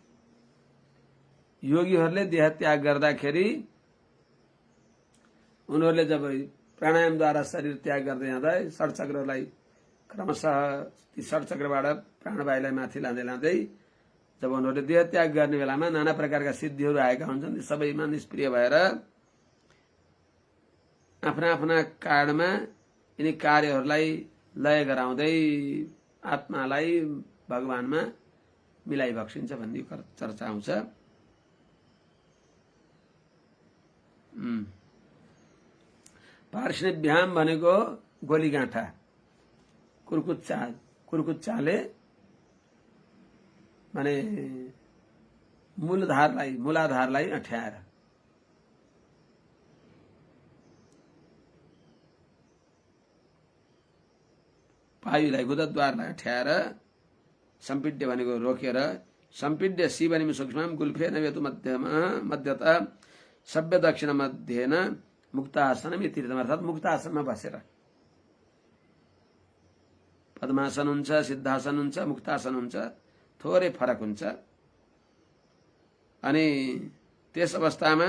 योगीहरूले देह त्याग गर्दाखेरि उनीहरूले जब प्राणायामद्वारा शरीर त्याग गर्दै जाँदा षड्चक्रलाई क्रमशः ती षड्चक्रबाट प्राणवायुलाई माथि लाँदै लाँदै जब उनीहरूले देह त्याग गर्ने बेलामा नाना प्रकारका सिद्धिहरू आएका हुन्छन्। ती सबैमा निष्प्रिय भएर आफ्ना आफ्ना कारणमा यिनी कार्यहरूलाई लय गराउँदै आत्मालाई भगवानमा मिलाइबक्सिन्छ भन्ने चर्चा आउँछ। पार्ष्णिभ्याम भनेको गोलीगाँठा, कुर्कुच्चाले माने मूलाधारलाई अठ्याएर वायुलाई गुदद्वारलाई अठ्याएर सम्पिड्य भनेको रोकेर सम्पिड्य शिवनिम सूक्ष्मम गुल्फेन वेतु मध्यता सभ्य दक्षिण मध्येन मुक्तासनम तीर्थम, अर्थात मुक्तासनमा बसेर पद्मासन हुन्छ, सिद्धासन हुन्छ, मुक्तासन हुन्छ, थोरै फरक हुन्छ। अनि त्यस अवस्थामा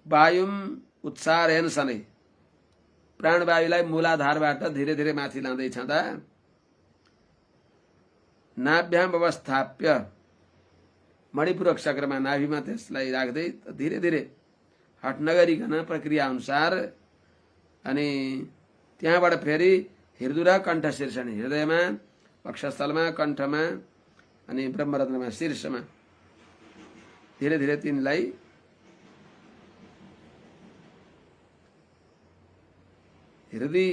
वायुम उत्सारयन शनै, प्राणवायुलाई मूलाधारबाट धीरे धीरे माथि लाँदै छँदा नाभ्याम अवस्थाप्य, मणिपूरक चक्रमा नाभिमा त्यसलाई राख्दै धीरे धीरे हट नगरिकन प्रक्रिया अनुसार अनि त्यहाँबाट फेरि हृदय र कण्ठ शीर्षण, हृदयमा, वक्षस्थलमा, कण्ठमा अनि ब्रह्मरन्ध्रमा शीर्षमा धीरे धीरे तिनलाई हृदय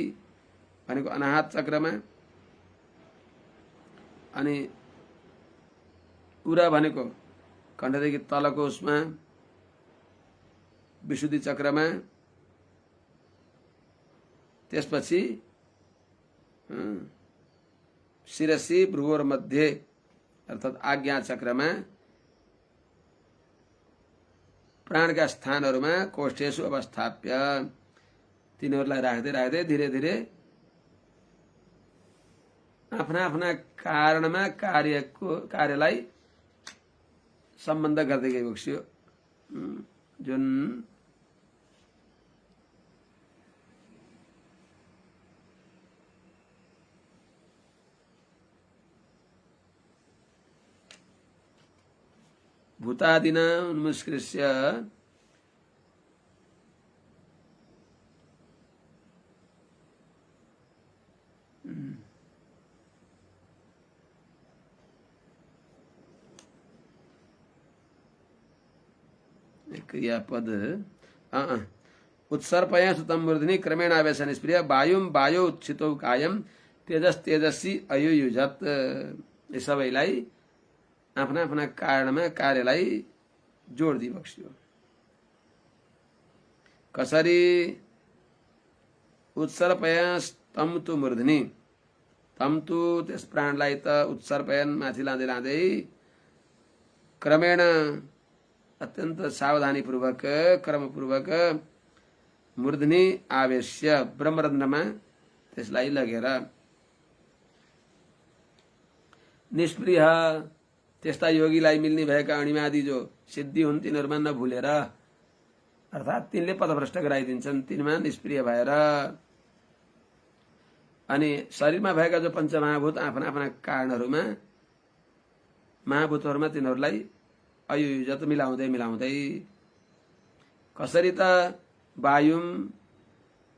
भनेको अनाहत चक्रमा अनि उरा भनेको कण्ठदेखि तलको उसमा विशुद्धि चक्रमा, त्यसपछि शिरसी भ्रुगोर मध्ये अर्थात् आज्ञा चक्रमा, प्राणका स्थानहरूमा कोष्ठेषु अवस्थाप्य, तिनीहरूलाई राख्दै राख्दै धीरे धीरे आफ्ना आफ्ना कारणमा कार्यलाई सम्बन्ध गर्दै गइबक्स्यो। जुन भूतादिना उन्मुष्कृष्य क्रियापद उत्सर्पया सुतम मूर्धनि क्रमेण आवेश निष्प्रिय वायुम वायु उच्छितो कायम तेजस तेजस्वी अयुयुजत। यी सबैलाई आफ्ना आफ्ना कारणमा कार्यलाई जोड दिइबक्स्यो। कसरी उत्सर्पया तम तु मूर्धनि, तम तु त्यस प्राणलाई त उत्सर्पयन माथि लाँदै लाँदै क्रमेण अत्यन्त सावधानीपूर्वक क्रमपूर्वक मूर्धनि आवेश्य ब्रह्मरन्ध्रमा त्यसलाई लगेर निष्प्रिय, त्यस्ता योगीलाई मिल्ने भएका अणिमादि जो सिद्धि हुन् तिनीहरूमा नभुलेर, अर्थात् तिनले पथभ्रष्ट गराइदिन्छन्, तिनमा निष्प्रिय भएर अनि शरीरमा भएका जो पञ्चमहाभूत आफ्ना आफ्ना कारणहरूमा महाभूतहरूमा तिनीहरूलाई अयुयुजत मिलाउँदै मिलाउँदै, कसरी त वायुम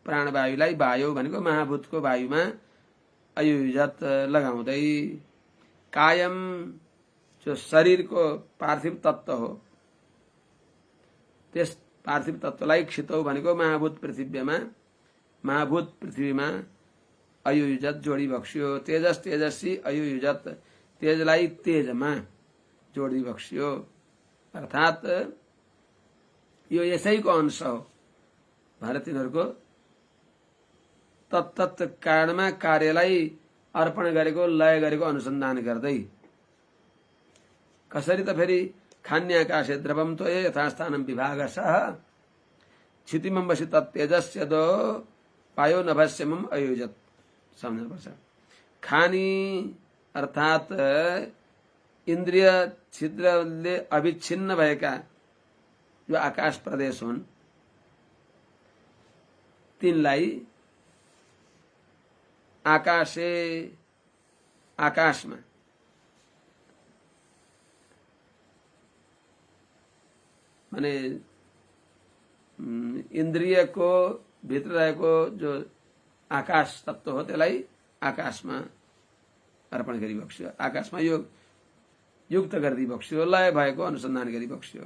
प्राणवायुलाई वायु भनेको महाभूतको वायुमा अयुयुजत लगाउँदै, कायम जो शरीरको पार्थिव तत्व हो त्यस पार्थिव तत्वलाई क्षितौ भनेको महाभूत पृथ्वीमा अयुयुजत जोडिबक्स्यो। तेजस तेजस्वी अयुयुजत, तेजलाई तेजमा जोडिबक्स्यो, अर्थात् यो यसैको अंश हो भनेर तिनीहरूको तत्तत् कारणमा कार्यलाई अर्पण गरेको लय गरेको अनुसन्धान गर्दै, कसरी त फेरि खान्याकाशे द्रवम त्वये यथास्थानं विभागशः क्षितिमम्बसि तत्तेजस्य दो वायो नभस्यमम अयुजत। सम्झनुपर्छ, खानी अर्थात् इन्द्रिय छिद्रले अविच्छिन्न भएका जो आकाश प्रदेश हुन् तिनलाई आकाशमा माने इन्द्रियको भित्र रहेको जो आकाश तत्व हो त्यसलाई आकाशमा अर्पण गरिबक्स्यो, आकाशमा यो युक्त गरिदिबक्स्यो, लय भएको अनुसन्धान गरिबक्स्यो।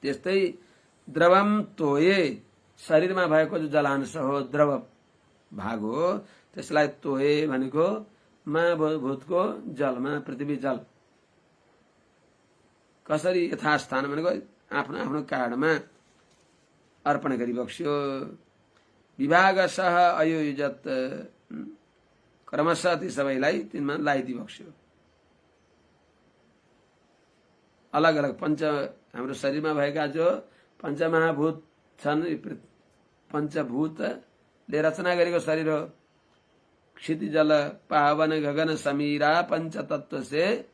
त्यस्तै द्रवम तोये, शरीरमा भएको जो जलांश हो द्रव भाग हो त्यसलाई तोये भनेको महाभूतको जलमा पृथ्वी जल, कसरी यथास्थान भनेको आफ्नो आफ्नो कारणमा अर्पण गरिबक्स्यो। विभागशः अयुयुजत, क्रमशः ती सबैलाई तिनमा लगाइदिबक्स्यो। अलग अलग हाम्रो शरीरमा भएका जो पञ्चमहाभूत छन्, पञ्चभूतले रचना गरेको शरीर हो। क्षिति जल पावन गगन समीरा पंच तत्व से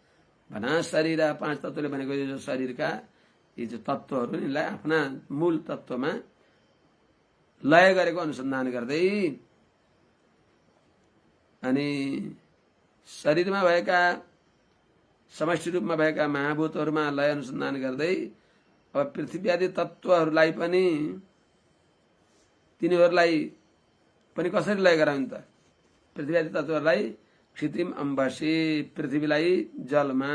भना शरीर, पांच तत्वले भनेको यो शरीरका यी जो तत्त्वहरू यिनलाई आफ्ना मूल तत्त्वमा लय गरेको अनुसन्धान गर्दै अनि शरीरमा भएका समष्टि रूपमा भएका महाभूतहरूमा लय अनुसन्धान गर्दै अब पृथ्वी आदि तत्त्वहरूलाई पनि तिनीहरूलाई पनि कसरी लय गराउने त? पृथ्वी आदि तत्त्वहरूलाई क्षितिम अम्बसी, पृथ्वीलाई जलमा,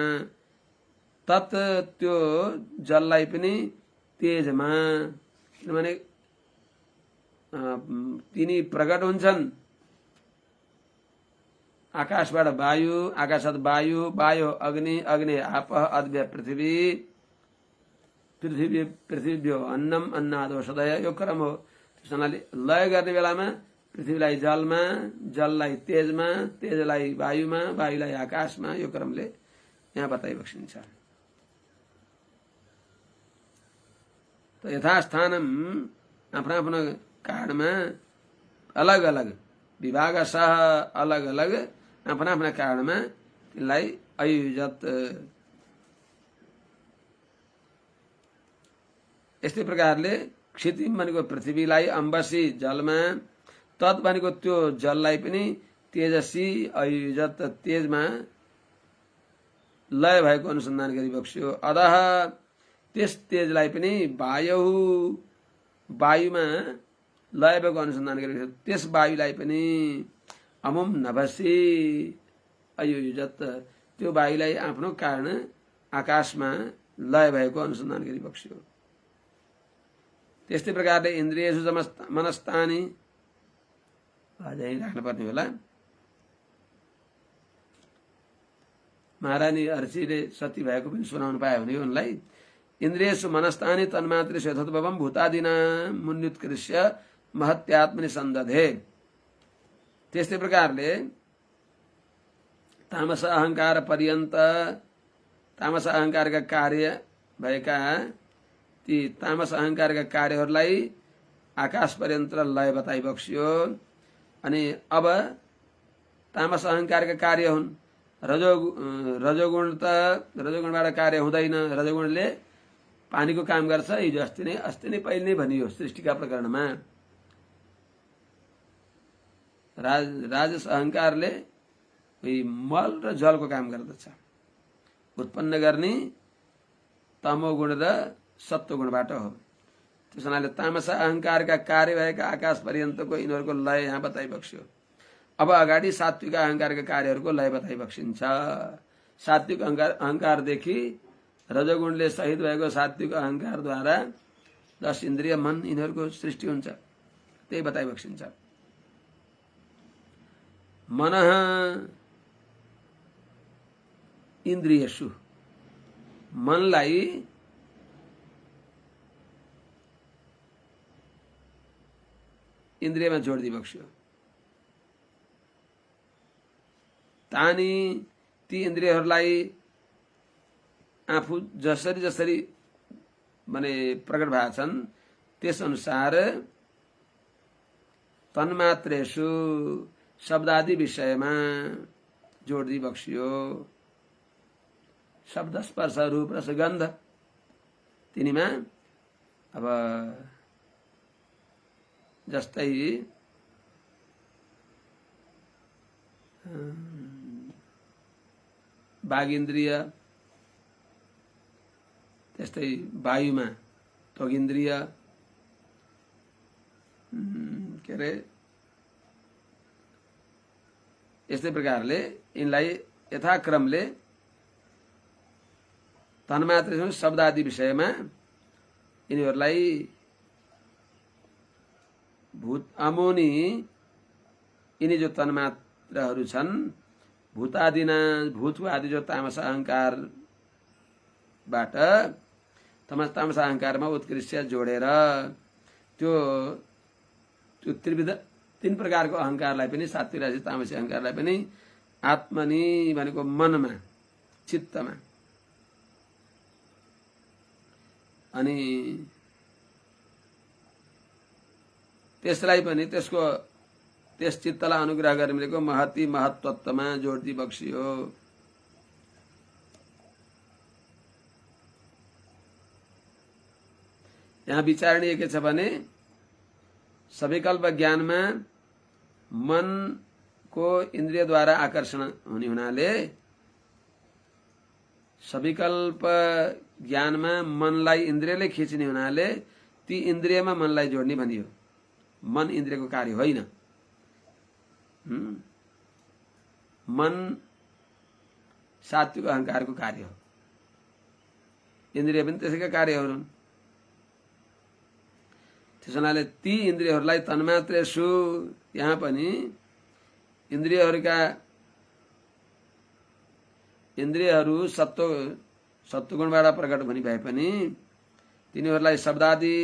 तत् त्यो जललाई पनि तेजमा, किनभने तिनी प्रकट हुन्छन् आकाशबाट वायु, आकाशत वायु, वायु अग्नि, अग्नि आप, अद्भ्य पृथ्वी, पृथ्वी पृथ्वीभ्यो अन्नम, अन्नादो सदय, यो क्रम हो। त्यसैले लय गर्ने बेलामा पृथ्वीलाई जलमा, जललाई तेजमा, तेजलाई वायुमा, वायुलाई आकाशमा, यो क्रमले यहाँ बताइबक्सिन्छ। त यथास्थानम आफ्ना आफ्ना कारणमा अलग अलग विभागसह अलग अलग आफ्ना आफ्ना कारणमा तिनलाई अयुजत। यस्तै प्रकारले क्षितिम भनेको पृथ्वीलाई, अम्बसी जलमा, तत् भनेको त्यो जललाई पनि तेजसी अयुजत तेजमा लय भएको अनुसन्धान गरिबक्स्यो। अदह त्यस तेजलाई पनि वायु, वायुमा लय भएको अनुसन्धान गरिबक्स्यो। त्यस वायुलाई पनि अमुम नभसी अयुजत, त्यो वायुलाई आफ्नो कारण आकाशमा लय भएको अनुसन्धान गरिबक्स्यो। त्यस्तै प्रकारले इन्द्रियेषु मनस्तानि, अझै राख्नुपर्ने होला। महारानी अर्चीले सती भएको पनि सुनाउनु पायो भने उनलाई इन्द्रियेषु मनस्तानि तन्मात्रेषु यथोद्भवम् भूतादिना मुन्युत्कृष्य महत्यात्मनि सन्दधे। त्यस्तै प्रकारले तामस अहंकार पर्यन्त तामस अहंकारका कार्य भएका ती तामस अहंकारका कार्यहरूलाई आकाश पर्यन्त लय बताइबक्स्यो। अनि अब तामस अहंकारका कार्य हुन्। रजोगुण त रजोगुणबाट कार्य हुँदैन। रजोगुणले पानीको काम गर्छ। हिजो अस्ति नै पहिले नै भनियो सृष्टिका प्रकरणमा। राजस अहंकारले मल र जलको काम गर्दछ। उत्पन्न गर्ने तमोगुण र सत्वगुणबाट हो। त्यस हुनाले तामस अहंकारका कार्य भएका आकाश पर्यन्तको यिनीहरूको लय यहाँ बताइबक्स्यो। अब अगाडि सात्विक अहंकारका कार्यहरूको लय बताइबक्सिन्छ। सात्विक अहंकारदेखि रजोगुणले सहित भएको सात्विक अहंकारद्वारा 10 इन्द्रिय मन यिनीहरूको सृष्टि हुन्छ। त्यही बताइबक्सिन्छ। मनः इन्द्रियेषु, मनलाई इन्द्रियमा जोड दिइबक्स्यो। तानी ती इन्द्रियहरूलाई आफू जसरी जसरी माने प्रकट भएका छन् त्यस अनुसार तन्मात्रेषु शब्दादि विषयमा जोड दिइबक्स्यो। शब्द स्पर्श रूप रस गन्ध तिनीमा अब जस्तै बाघ इन्द्रिय, त्यस्तै वायुमा त्वग इन्द्रिय, के अरे यस्तै प्रकारले यिनलाई यथाक्रमले तन्मात्र शब्द आदि विषयमा यिनीहरूलाई भूत अमोनी यिनी जो तन्मात्रहरू छन् भूतादिना भूतको आदि जो तामस अहंकारबाट तामस अहंकारमा उत्कृष्ट जोडेर त्यो त्रिविध 3 प्रकारको अहंकारलाई पनि सात्विक राजसिक तामसिक अहंकारलाई पनि आत्मनि भनेको मनमा चित्तमा अनि त्यसलाई पनि त्यस चित्तलाई अनुग्रह गर्ने भनेको महति महत्त्वमा जोड दिइबक्स्यो। यहाँ विचारणीय के छ भने सविकल्प ज्ञानमा मनको इन्द्रियद्वारा आकर्षण हुने हुनाले सविकल्प ज्ञानमा मनलाई इन्द्रियले खिच्ने हुनाले ती इन्द्रियमा मनलाई जोड्ने भनियो। मन इन्द्रियको कार्य होइन। मन सात्विक अहंकारको कार्य हो। इन्द्रिय पनि त्यसैका कार्यहरू हुन्। त्यस हुनाले ती इन्द्रियहरूलाई तन्मात्रेषु यहाँ पनि इन्द्रियहरू सत्वगुणबाट प्रकट भनी भए पनि तिनीहरूलाई शब्दादि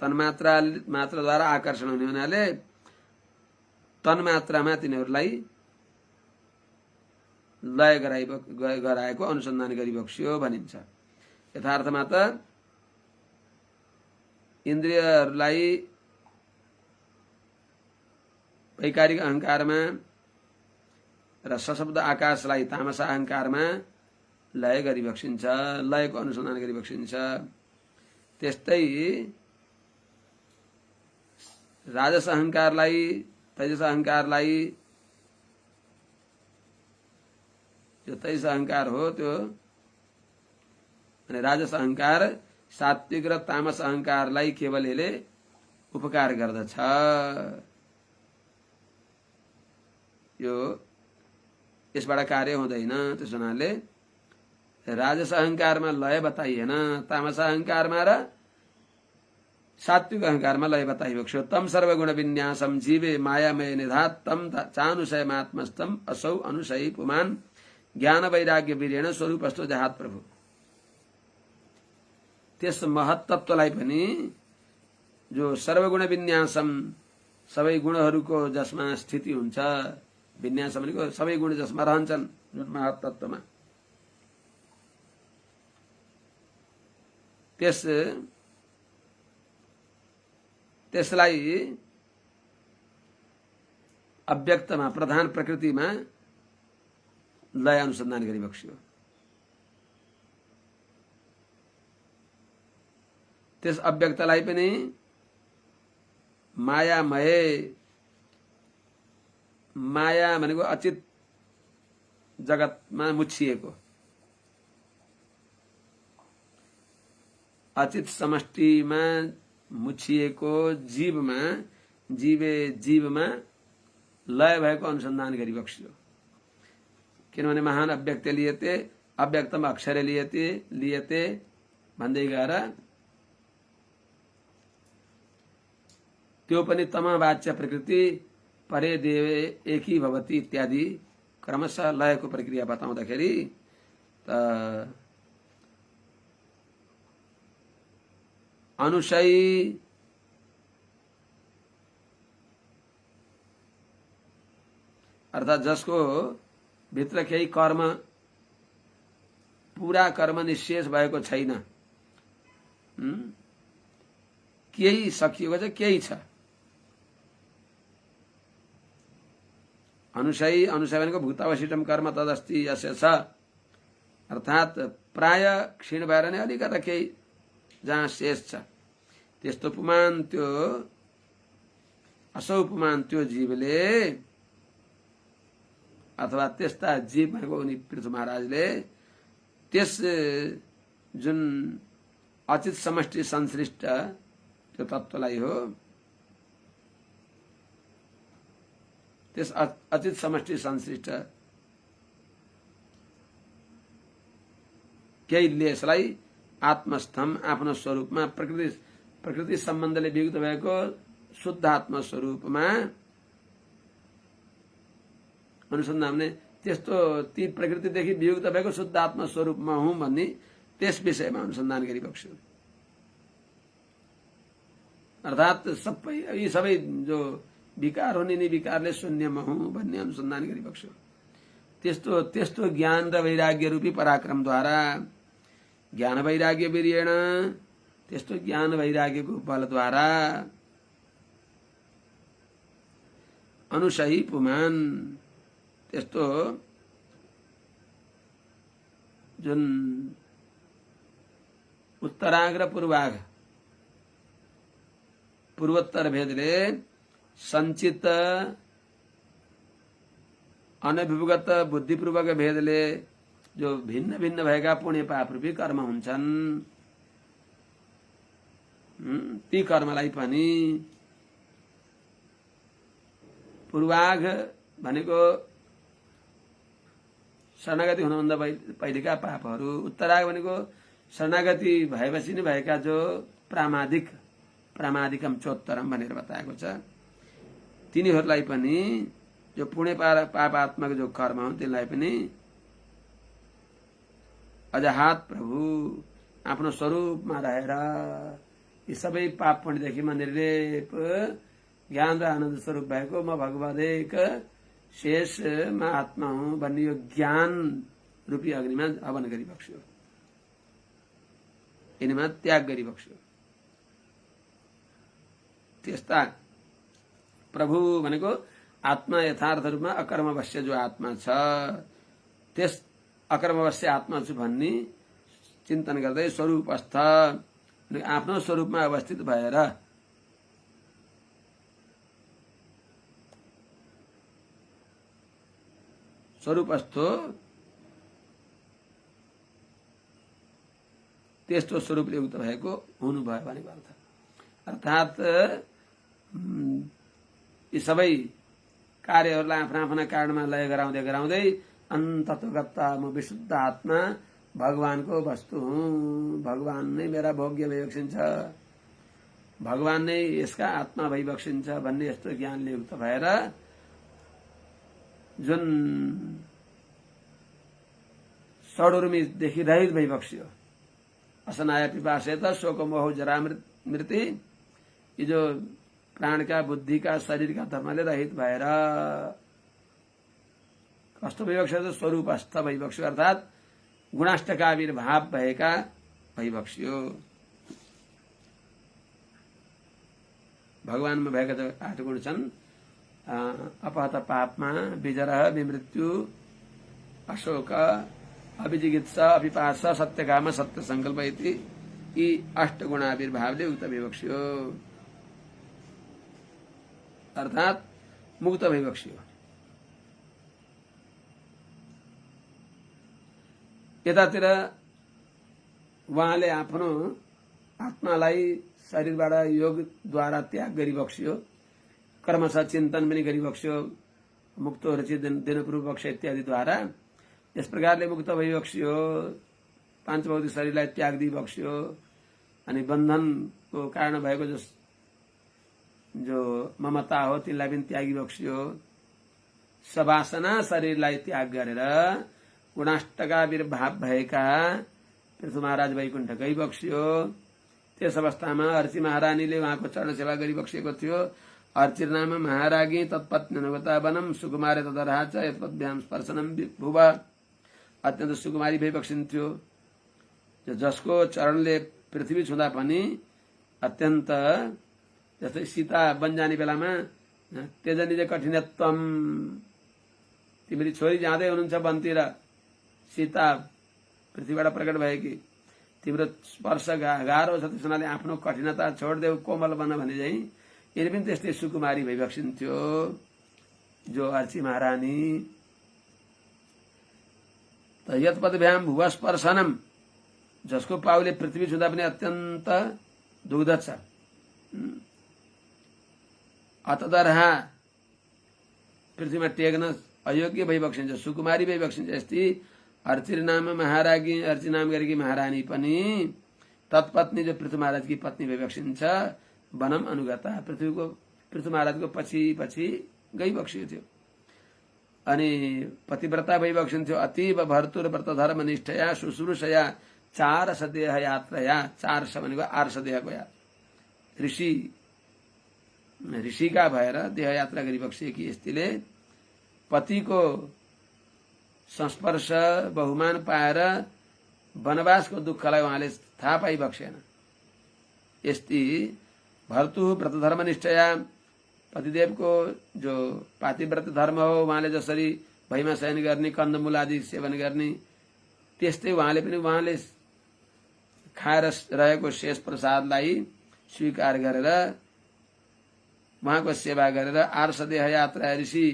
तन्मात्राद्वारा आकर्षण हुने हुनाले तन्मात्रामा तिनीहरूलाई लय गराएको अनुसन्धान गरिबक्स्यो भनिन्छ। यथार्थमा त इन्द्रियहरूलाई वैकारिक अहंकारमा र सशब्द आकाशलाई तामस अहंकारमा लय गरिबक्सिन्छ, लयको अनुसन्धान गरिबक्सिन्छ। त्यस्तै राजस अहंकारलाई तेजस अहंकारलाई जो तेजस अहंकार हो त्यो अनि राजस अहंकार सात्विक र तामस अहंकारलाई केवल यसले उपकार गर्दछ। यो यसबाट कार्य हुँदैन। त्यस हुनाले राजस अहंकारमा लय बताइएन, तामस अहंकारमा र सात्विक अहंकारमा लय बताइएको छ। तम सर्वगुण विन्यासम जीवे मायामय निधात तम चानुशयमात्मस्तम असौ अनुशयी पुमान ज्ञान वैराग्य वीर्येण स्वरूपस्तो जहात प्रभु। त्यस महत्तत्वलाई पनि जो सर्वगुण विन्यासम सबै गुणहरूको जसमा स्थिति हुन्छ, विन्यास भनेको सबै गुण जसमा रहन्छन् जुन महत्तत्वमा, त्यसलाई अव्यक्तमा प्रधान प्रकृतिमा लय अनुसन्धान गरिबक्स्यो। त्यस अव्यक्तलाई पनि मायामय, माया भनेको अचित जगतमा मुछिएको, अचित समष्टिमा मुछिएको जीवमा लय भएको अनुसन्धान गरिबक्स्यो। किनभने महान अव्यक्त लिएते अव्यक्तम अक्षर लिएते भन्दै गएर त्यो पनि तमवाच्य प्रकृति परे देवे एकी भवती इत्यादि क्रमशः लयको प्रक्रिया बताउँदाखेरि त अनुशयी अर्थात जसको भित्र केही कर्म पूरा कर्म निशेष भएको छैन, केही सकिएको छ, केही छ। अनुशयी भनेको भूतावशिष्टम कर्म तदस्ति यस्य छ, अर्थात प्राय क्षीण भएर नै अलिकता केही जहाँ शेष छ त्यस्तो पुमान त्यो असौ पुमान त्यो जीवले अथवा त्यस्ता जीव भनेको उनी पृथु महाराजले त्यस जुन अचित समष्टि संश्लिष्ट त्यो तत्त्वलाई हो, त्यस अचित समष्टि संश्लिष्ट केही लेशलाई आत्मस्थम आफ्नो स्वरूपमा प्रकृति सम्बन्धले वियुक्त भएको शुद्ध आत्म स्वरूपमा अनुसन्धान भने त्यस्तो ती प्रकृतिदेखि वियुक्त भएको शुद्ध आत्म स्वरूपमा हुँ भन्ने त्यस विषयमा अनुसन्धान गरिबक्स्यो। अर्थात यी सबै जो विकार हुने नि विकारले शून्यमा हुँ भन्ने अनुसन्धान गरिबक्स्यो। त्यस्तो ज्ञान र वैराग्य रूपी पराक्रमद्वारा ज्ञान वैराग्य वीर्येण, त्यस्तो ज्ञान वैराग्यको बलद्वारा अनुशयी पुमान, त्यस्तो जुन उत्तरांग र पूर्वांग पूर्वोत्तर भेदले सञ्चित अनभिभूगत बुद्धिपूर्वक भेदले जो भिन्न भिन्न भएका पुण्य पाप रूपी कर्म हुन्छन् ती कर्मलाई पनि पूर्वाघ भनेको शरणागति हुनुभन्दा पहिलेका पापहरू, उत्तराघ भनेको शरणागति भएपछि नै भएका जो प्रामादिकम चोत्तरम भनेर बताएको छ, तिनीहरूलाई पनि जो पुण्य पापात्मक जो कर्म हुन् तिनलाई पनि अजहात प्रभु आफ्नो स्वरूपमा रहेर यी सबै पाप पुण्यदेखि म निर्लेप ज्ञान र आनन्द स्वरूप भएको म भगवद एक शेषमा आत्मा हुँ भन्ने यो ज्ञान रूपी अग्निमा हवन गरिबक्स्यो, यिनीमा त्याग गरिबक्स्यो। त्यस्ता प्रभु भनेको आत्मा यथार्थ रूपमा अकर्मवश्य जो आत्मा छ, त्यस अकर्मवश्य आत्मा छु भन्ने चिन्तन गर्दै स्वरूपस्थ आफ्नो स्वरूपमा अवस्थित भएर स्वरूपस्थो त्यस्तो स्वरूपले युक्त भएको हुनुभयो भनेको अर्थ। अर्थात् यी सबै कार्यहरूलाई आफ्ना आफ्ना कारणमा लय गराउँदै गराउँदै अन्ततोगत्ता म विशुद्ध आत्मा भगवानको वस्तु हुँ, भगवान नै मेरा भोग्य भइबक्सिन्छ, भगवान नै यसका आत्मा भइबक्सिन्छ भन्ने यस्तो ज्ञानले युक्त भएर जुन षडुर्मीदेखि रहित भइबक्स्यो, असनाय पिपासेत शोक मोह जरा मृत्यु, यी जो प्राणका बुद्धिका शरीरका धर्मले रहित भएर कस्तो भइबक्स्यो त स्वरूपस्थ भइबक्स्यो, अर्थात् गुणाष्टका आविर्भाव भएका भइबक्स्यो। भगवानमा भएका जो 8 गुण छन्, अपहत पापमा विजरह विमृत्यु अशोक अभिजिगित्सा अभिपासा सत्यकाम सत्य संकल्प इति यी 8 गुणाविर्भावले उक्त भइबक्स्यो, अर्थात् मुक्त भइबक्स्यो। यतातिर उहाँले आफ्नो आत्मालाई शरीरबाट योगद्वारा त्याग गरिबक्स्यो, कर्मशः चिन्तन पनि गरिबक्स्यो, मुक्त रचित दिनपूर्व बक्ष इत्यादिद्वारा यस प्रकारले मुक्त भइबक्स्यो, पांच भौतिक शरीरलाई त्याग दिइबक्स्यो। अनि बन्धनको कारण भएको जो ममता हो तिनलाई पनि त्यागिबक्स्यो। सवासना शरीरलाई त्याग गरेर गुणाष्टका आविर्भाव भएका पृथु महाराज वैकुण्ठ गइबक्स्यो। त्यस अवस्थामा अर्ची महारानीले उहाँको चरण सेवा गरिबक्सेको थियो। अर्चिर नाम महारागी तत्पत्नी अनुगता वनम सुकुमारे तदरहा च यत्पद्भ्याम स्पर्शनम भुव। अत्यन्त सुकुमारी भइबक्सिन्थ्यो, जसको चरणले पृथ्वी छुँदा पनि अत्यन्त, जस्तै सीता वन जाने बेलामा तेजनिज कठिनत्वम, तिमीले छोरी जाँदै हुनुहुन्छ वनतिर, सीता पृथ्वीबाट प्रकट भएकी, तिम्रो स्पर्श गाह्रो छ, त्यस हुनाले आफ्नो कठिनता छोड्देऊ, कोमल बन भने चाहिँ यिनी पनि त्यस्तै सुकुमारी भइबक्सिन्थ्यो जो अर्ची महारानी। त यत्पद्भ्याम भुव स्पर्शनम, जसको पाउले पृथ्वी छुँदा पनि अत्यन्त दुग्ध छ। अतदरहा पृथ्वीमा टेक्न अयोग्य भइबक्सिन्छ, सुकुमारी भइबक्सिन्छ। यस्तै अर्चिर नाम महारागी, अर्ची नाम गरेकी महारानी पनि तत्पत्नी जो पृथु महाराजकी पत्नी भइबक्सिन्छ। वनम अनुगता, पृथु महाराजको पछि पछि गइबक्सियो थियो। अनि पतिव्रता भइबक्सिन्थ्यो। अतीव भर्तुर व्रत धर्म निष्ठया शुश्रूषया 4 देह यात्रया, 4 भनेको 8 देहको यात्रा, ऋषिका भएर देह यात्रा गरिबक्सिएकी यस्तीले पतिको संस्पर्श बहुमान पाएर वनवासको दुःखलाई उहाँले थाहा पाइबक्सेन। यस्ती भर्तु व्रत धर्म निष्ठया, पतिदेवको जो पातिव्रत धर्म हो, उहाँले जसरी भैमा शयन गर्ने, कन्दमूल आदि सेवन गर्ने, त्यस्तै उहाँले पनि उहाँले खाएर रहेको शेष प्रसादलाई स्वीकार गरेर उहाँको सेवा गरेर आर्षदेह यात्रा ऋषि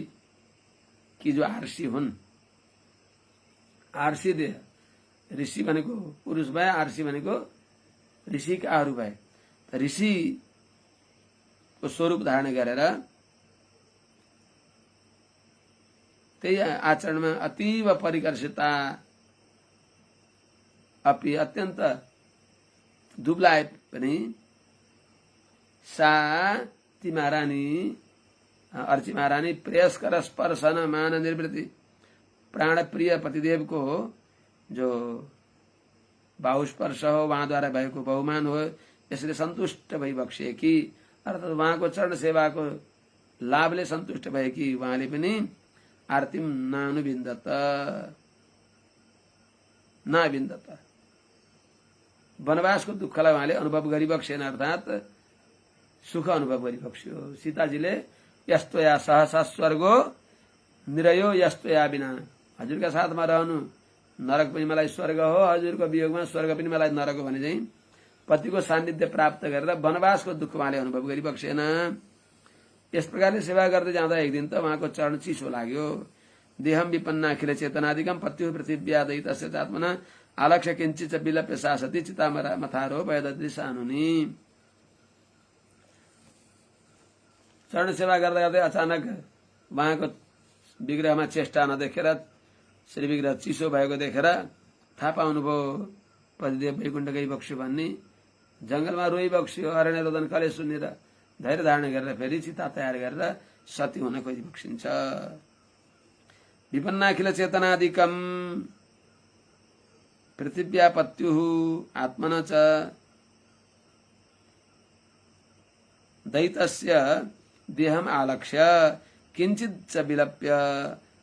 कि जो आर्षि हुन्, आर्षि देह ऋषि भनेको पुरुष भए, आर्षि भनेको ऋषिका अरू भए। ऋषिको स्वरूप धारण गरेर त्यही आचरणमा अतीव परिकर्षिता अपि अत्यन्त दुब्लाए पनि सा ती महारानी अर्ची महारानी प्रेयस्कर स्पर्शन मान निर्वृत्ति प्राण प्रिय पतिदेव को जो बाहुस्पर्श हो, वहाँद्वारा भएको बहुमान हो, यसले सन्तुष्ट भई बक्से कि अर्थात् उहाँको चरण सेवाको लाभले सन्तुष्ट भए कि उहाँले पनि आरतीम नानुविन्दत नाविन्दत वनवासको दुःखलाई उहाँले अनुभव गरिबक्सेन, अर्थात् सुख अनुभव गरिबक्स्यो। सीताजीले यस्तो या सहसा स्वर्गो निरयो यस्तो या बिना, हजुरका साथमा रहनु नरक पनि मलाई स्वर्ग हो, हजुरको वियोगमा स्वर्ग पनि मलाई नरक हो भने चाहिँ पतिको सान्निध्य प्राप्त गरेर वनवासको दुःख उहाँले अनुभव गरिबक्सेन। यस प्रकारले सेवा गर्दै जाँदा एक दिन त उहाँको चरण चिसो लाग्यो। देहम विपन्नाखिल चेतनादिकम पत्युः पृथिव्या दैतस्य चात्मना आलक्ष्य किञ्चित् विलप्य सासति चितामरा मथारो वयदृशानुनि। चरण सेवा गर्दा गर्दै अचानक उहाँको विग्रहमा चेष्टा नदेखेर, श्री विग्रह चिसो भएको देखेर थाहा पाउनुभयो पतिदेव वैकुण्ठ गइबक्स्यो भन्ने। जंगलमा रोइबक्स्यो, अरण्य रोदन कले सुनेर धैर्य धारण गरेर फेरि चिता तयार गरेर सती हुन खोजिबक्सिन्छ। विपन्नाखिल चेतनादिकम पृथिव्या पत्युः आत्मन च दैतस्य देहम आलक्ष्य किंचित च विलप्य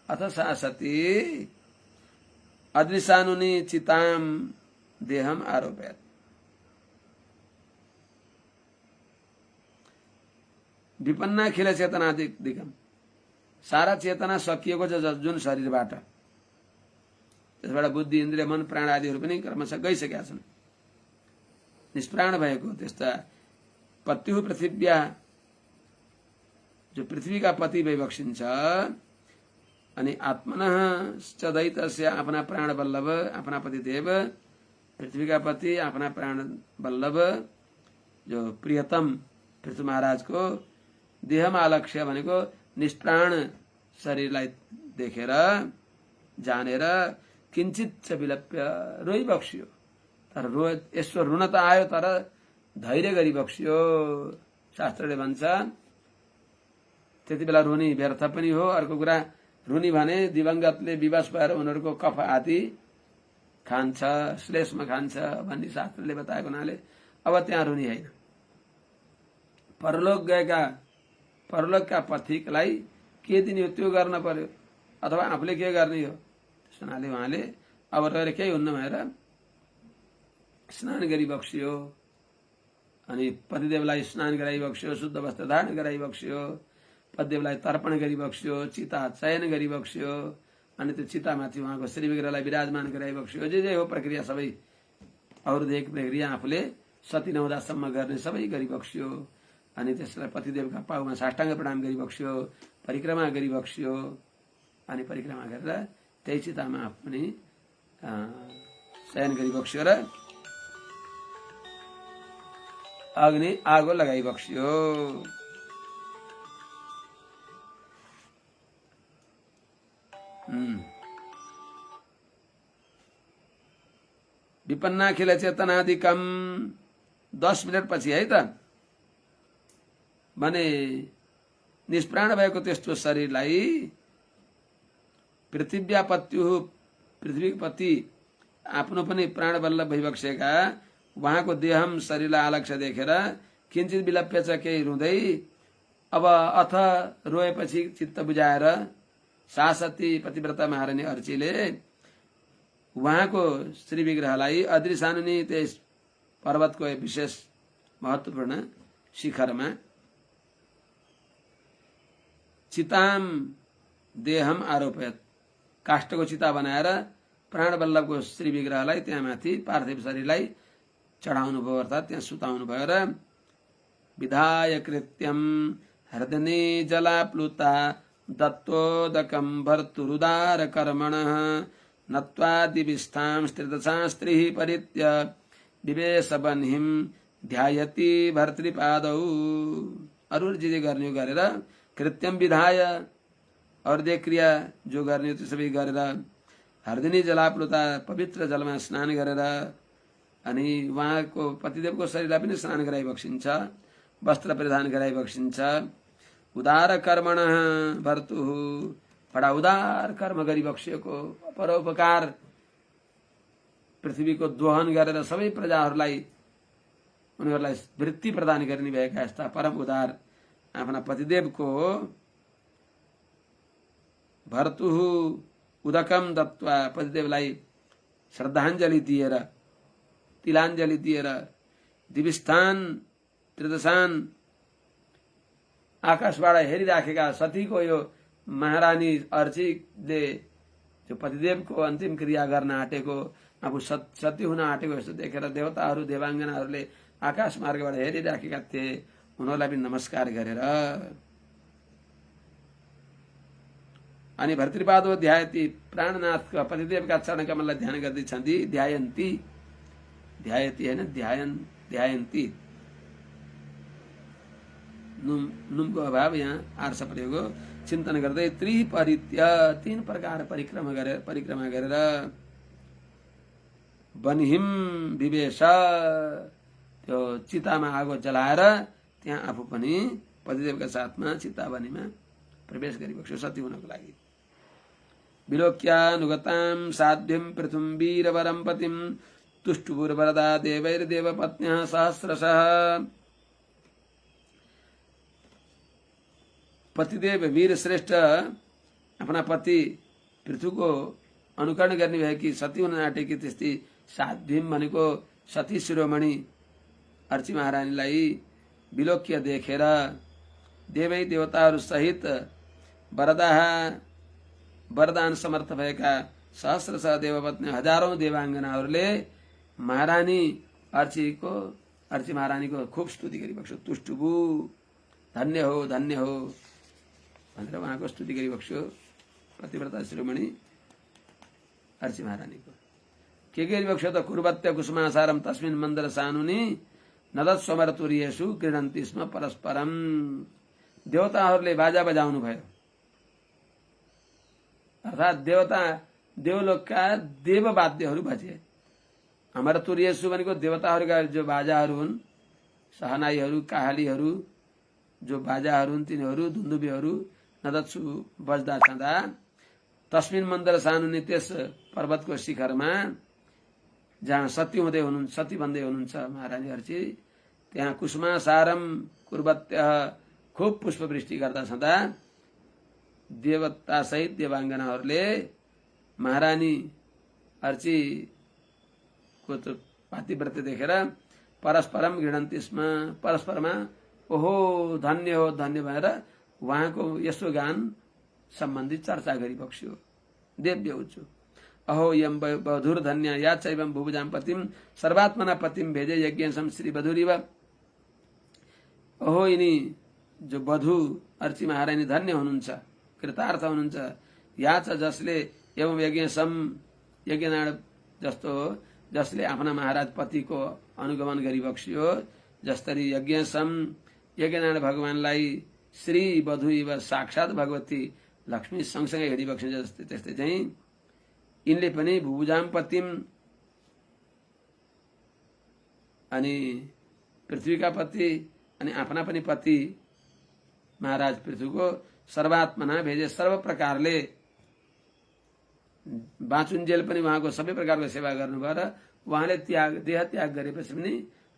अथ सा सती अदृशानुनि चिताम देहम आरोपयत्। विपन्नाखिल चेतनादिकम सारा चेतना सकिएको छ जुन शरीरबाट, त्यसबाट बुद्धि इन्द्रिय मन प्राण आदिहरू पनि क्रमशः गइसकेका छन्, निष्प्राण भएको त्यस्ता पत्युः पृथिव्या जो पृथ्वीका पति भइबक्सिन्छ, अनि आत्मनः च दैतस्य आफ्ना प्राण बल्लभ आफ्ना पतिदेव पृथ्वीका पति आफ्ना प्राण बल्लभ जो प्रियतम पृथ्वी महाराजको देहमा आलक्ष्य भनेको निष्प्राण शरीरलाई देखेर जानेर किंचित च विलप्य रोइबक्स्यो। तर यसो रुन त आयो तर धैर्य गरिबक्स्यो। शास्त्रले भन्छ त्यति बेला रुनी व्यर्थ पनि हो। अर्को कुरा, रुनी भने दिवंगतले विवश भएर उनीहरूको कफ आदि खान्छ, श्लेष्म खान्छ भन्ने शास्त्रले बताएको हुनाले अब त्यहाँ रुनी होइन। परलोक गएका परलोकका पथिकलाई के दिने हो त्यो गर्न पर्यो, अथवा आफूले के गर्ने हो। त्यस हुनाले उहाँले अब रहेर केही हुन्न भएर स्नान गरिबक्स्यो, अनि पतिदेवलाई स्नान गराइबक्स्यो, शुद्ध वस्त्र धारण गराइबक्स्यो, पतिदेवलाई तर्पण गरिबक्स्यो, चिता चयन गरिबक्स्यो, अनि त्यो चितामाथि उहाँको श्री विग्रहलाई विराजमान गराइबक्स्यो। जे हो प्रक्रिया सबै अरूदेखि प्रक्रिया आफूले सती नहुँदासम्म गर्ने सबै गरिबक्स्यो। अनि त्यसलाई पतिदेवका पाउमा साष्टाङ्ग प्रणाम गरिबक्स्यो, परिक्रमा गरिबक्स्यो, अनि परिक्रमा गरेर त्यही चितामा आफू पनि शयन गरिबक्स्यो र अग्नि आगो लगाइबक्स्यो। विपन्नाखिल चेतनादिकम 10 मिनट पछि है त भने निष्प्राण भएको त्यस्तो शरीरलाई पृथिव्या पत्युः पृथ्वीपति आफ्नो पनि प्राण बल्लभ भइबक्सेका उहाँको देहम शरीरलाई आलक्ष्य देखेर किंचित विलप्य छ केही रुँदै अब अथ रोएपछि चित्त बुझाएर सासती पतिव्रता महारानी अर्चीले उहाँको श्री विग्रहलाई अदृशानुनि त्यस पर्वतको विशेष महत्वपूर्ण शिखरमा चिताम देहम आरोपयत काष्ठको चिता बनाएर प्राण बल्लभको श्री विग्रहलाई त्यहाँ माथि पार्थिव शरीरलाई चढाउनु भयो, अर्थात् त्यहाँ सुताउनु भयो र विधाय कृत्यम हृदने जलाप्लुता दत्तोदकं भर्तुरुदार कर्मणः नत्वा दिविस्थां स्त्रिदशास्त्रिः परित्य विवेश बन्हिं ध्यायति भर्तृपादौ। अरू जे गर्ने हो गरेर कृत्यम विधाय और दे क्रिया जो गर्ने हो त्यो सबै गरेर हर्दिनी जलाप्लुता पवित्र जलमा स्नान गरेर अनि उहाँको पतिदेवको शरीरलाई पनि स्नान गराइ बक्सिन्छ, वस्त्र परिधान गराइ बक्सिन्छ। उदार कर्मण भर्तुः बडा उदार कर्म गरी बक्सिएको परोपकार पृथ्वीको दोहन गरेर सबै प्रजाहरूलाई उनीहरूलाई वृत्ति प्रदान गर्ने भएका यस्ता परम उदार आफ्ना पतिदेवको भर्तुः उदकम दत्वा पतिदेवलाई श्रद्धाञ्जली दिएर तिलाञ्जली दिएर दिविस्थान त्रिदशान आकाशबाट हेरिराखेका सतीको यो महारानी अर्चीले जो पतिदेवको अन्तिम क्रिया गर्न आँटेको आफू सती हुन आँटेको यस्तो देखेर देवताहरू देवाङ्गनाहरूले आकाश मार्गबाट हेरिराखेका थिए। उनीहरूलाई पनि नमस्कार गरेर अनि भर्तृपादो ध्यायति प्राणनाथका पतिदेवका चरण कमललाई ध्यान गर्दैछन्। ध्यायन्ती ध्यायति हैन ध्यायन्ती नुमको अभाव यहाँ आर्ष प्रयोग हो। चिन्तन गर्दै त्रिपरित्य तीन प्रकार परिक्रमा गरेर बन्हिम विवेश त्यो चितामा आगो जलाएर त्यहाँ आफू पनि पतिदेवका साथमा चितावनीमा प्रवेश गरिबक्स्यो सती हुनको लागि। विलोक्यानुगतां साध्वीं पृथुं वीरवरं पतिं तुष्टुपुरवरदा देवैर्देवपत्न्यः सहस्रशः। पतिदेव वीर श्रेष्ठ आफ्ना पति पृथुको अनुकरण गर्ने भएकी सती हुन आँटेकी त्यस्तै साध्वीं भनेको सती शिरोमणि अर्ची महारानीलाई विलोक्य देखेर देवै देवताहरू सहित वरदान समर्थ भएका सहस्रशः देवपत्नी हजारौं देवाङ्गनाहरूले महारानी अर्ची महारानीको खूब स्तुति गरिबक्स्यो। तुष्टुबु धन्य हो भनेर उहाँको स्तुति गरिबक्स्यो पतिव्रता शिरोमणि अर्ची महारानीको। के गरिबक्स्यो त कुर्वत्य कुसुमासारम तस्मिन् मन्दर सानुनि नदत स्वमर तुर्येषु क्रीडन्ति स्म परस्परम। देवताहरूले बाजा बजाउनु भयो अर्थात देवलोकका देववाद्यहरू बजे। अमर तुर्येषु भनेको देवताहरूका जो बाजाहरू हुन्, सहनाईहरू काहालीहरू जो बाजाहरू हुन् तिनीहरू धुन्दुबीहरू नदत्सु बज्दा छँदा तस्मिन मन्दर सानुनि त्यस पर्वतको शिखरमा जहाँ सती भन्दै हुनुहुन्छ महारानी अर्ची त्यहाँ कुसुमा सारम कुर्वत्य खूब पुष्पवृष्टि गर्दा छँदा देवता सहित देवाङ्गनाहरूले महारानी अर्ची को पातिव्रत देखेर परस्परम घृणन्ति स्म परस्परमा ओहो धन्य हो धन्य भनेर उहाँको यस्तो गान सम्बन्धी चर्चा गरिबक्स्यो। देव्य उच्चु अहो यम बधुर धन्य या चैवम भुवजाम पतिम सर्वात्मना पतिम भेजे यज्ञ श्री बधुरिव। अहो यिनी जो बधु अर्ची महारानी धन्य हुनुहुन्छ, कृतार्थ हुनुहुन्छ। या च जसले एवं यज्ञनारायण जस्तो जसले आफ्ना महाराज पतिको अनुगमन गरिबक्स्यो, जसरी यज्ञनारायण भगवानलाई श्री बधु इव साक्षात भगवती लक्ष्मी सँगसँगै हेरिबक्स्यो जस्तै त्यस्तै चाहिँ यिनले पनि भुवजाम पतिम अनि पृथ्वीका पति अनि आफ्ना पनि पति महाराज पृथ्वीको सर्वात्मना भेजे सर्व प्रकारले बाँचुन्जेल पनि उहाँको सबै प्रकारको सेवा गर्नुभयो र उहाँले देह त्याग गरेपछि पनि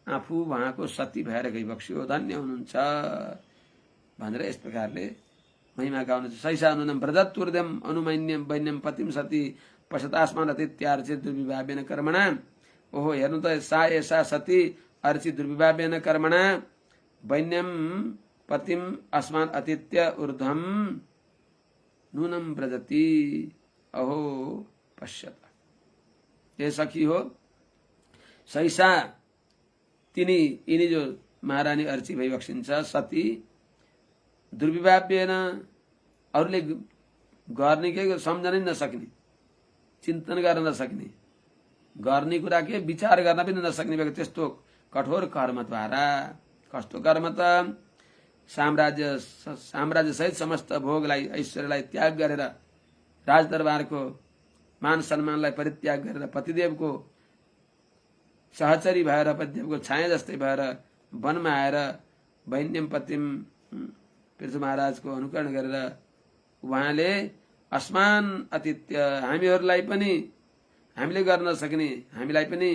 आफू उहाँको सती भएर गइबक्स्यो। धन्य हुनुहुन्छ भनेर यस प्रकारले महिमा गाउनु छ। सैसानुनम व्रजत्तुर्दम अनुमैन्यम वैन्यम पतिम सती पशतास्मान अतित्यार्चित दुर्विभावेन कर्मणा। ओहो हेर्नु त सा सती अर्ची दुर्विभावेन कर्मणा वैन्यम पतिम अस्मान अतिथ्य ऊर्ध्वम नूनम व्रजति। अहो पश्यत ये सखी हो सैसा यिनी जो महारानी अर्ची भइबक्सिन्छ सती दुर्विभाव्येन अरूले गर्ने के सम्झनै नसक्ने, चिन्तन गर्न नसक्ने, गर्ने कुरा के विचार गर्न पनि नसक्ने व्यक्ति त्यस्तो कठोर कर्मद्वारा, कस्तो कर्म त साम्राज्य सहित समस्त भोगलाई ऐश्वर्यलाई त्याग गरेर, राजदरबारको मान सम्मानलाई परित्याग गरेर पतिदेवको सहचरी भएर, पतिदेवको छाया जस्तै भएर वनमा आएर वैन्यम पतिम पृथु महाराजको अनुकरण गरेर उहाँले अस्मान अतिथ्य हामीहरूलाई पनि, हामीले गर्न सक्ने, हामीलाई पनि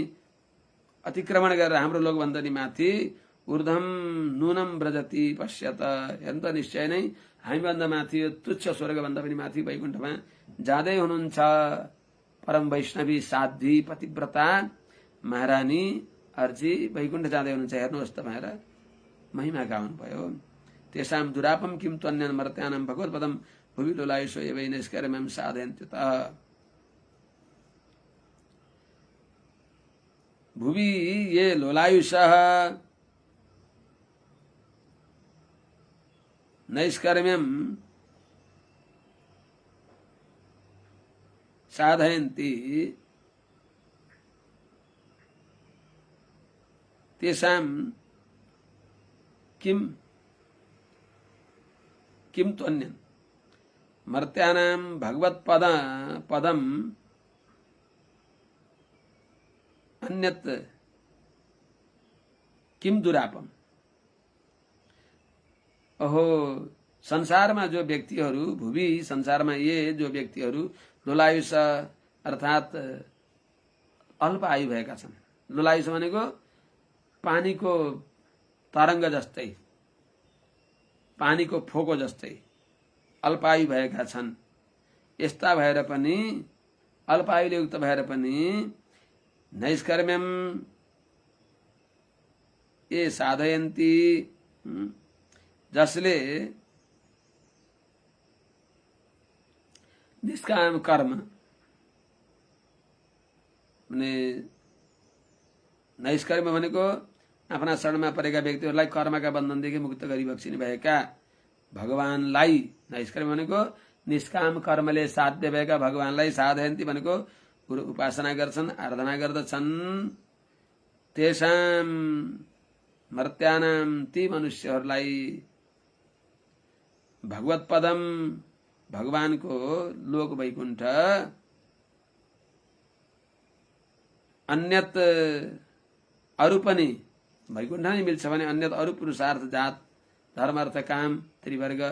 अतिक्रमण गरेर हाम्रो लोकभन्दा नि माथि ऊर्ध्वम नूनम व्रजति पश्यत, हेर्नु त निश्चय नै हामीभन्दा माथि यो तुच्छ स्वर्गभन्दा पनि माथि वैकुण्ठमा जाँदै हुनुहुन्छ परम वैष्णवी साध्वी पतिव्रता महारानी अर्जी वैकुण्ठ जाँदै हुनुहुन्छ। हेर्नुहोस् त भनेर महिमा गाउनु भयो। तेषाम दुरापम किम त्वन्यन मर्त्यानाम भगवत पदम भुवि लोलायुषो एवै नैष्कर्म्यं साधयन्त्युत। भुवि ये लोलायुषः नैष्कर्म्यं साधयन्ति तेषां किम त्वन्यन मर्त्यानां भगवत पदम अन्यत किम दुरापम। ओहो संसारमा जो व्यक्तिहरू, भुवि संसारमा ये जो व्यक्तिहरू लोलायुष अर्थात अल्प आयु भएका छन्। लोलायुष भनेको पानीको तरङ्ग जस्तै, पानीको फोको जस्तै अल्पायु भएका छन्। यस्ता भएर पनि, अल्पायुले युक्त भएर पनि नैष्कर्म्यम ये साधयन्ति, जसले निष्काम कर्म भने नैष्कर्म्य भनेको आफ्ना शरणमा परेका व्यक्तिहरूलाई कर्मका बन्धनदेखि मुक्त गरी बक्सिने भएका भगवानलाई नैष्कर्म्य भनेको निष्काम कर्मले साध्य भएका भगवानलाई साधयन्ति भनेको उपासना गर्छन्, आराधना गर्दछन्। तेषाम मर्त्यानाम ती मनुष्यहरूलाई भगवत पदम भगवानको लोक वैकुण्ठ अन्यत अरु पनि वैकुण्ठ नै मिल्छ भने अन्यत अरु पुरुषार्थ जात धर्म अर्थ काम त्रिवर्ग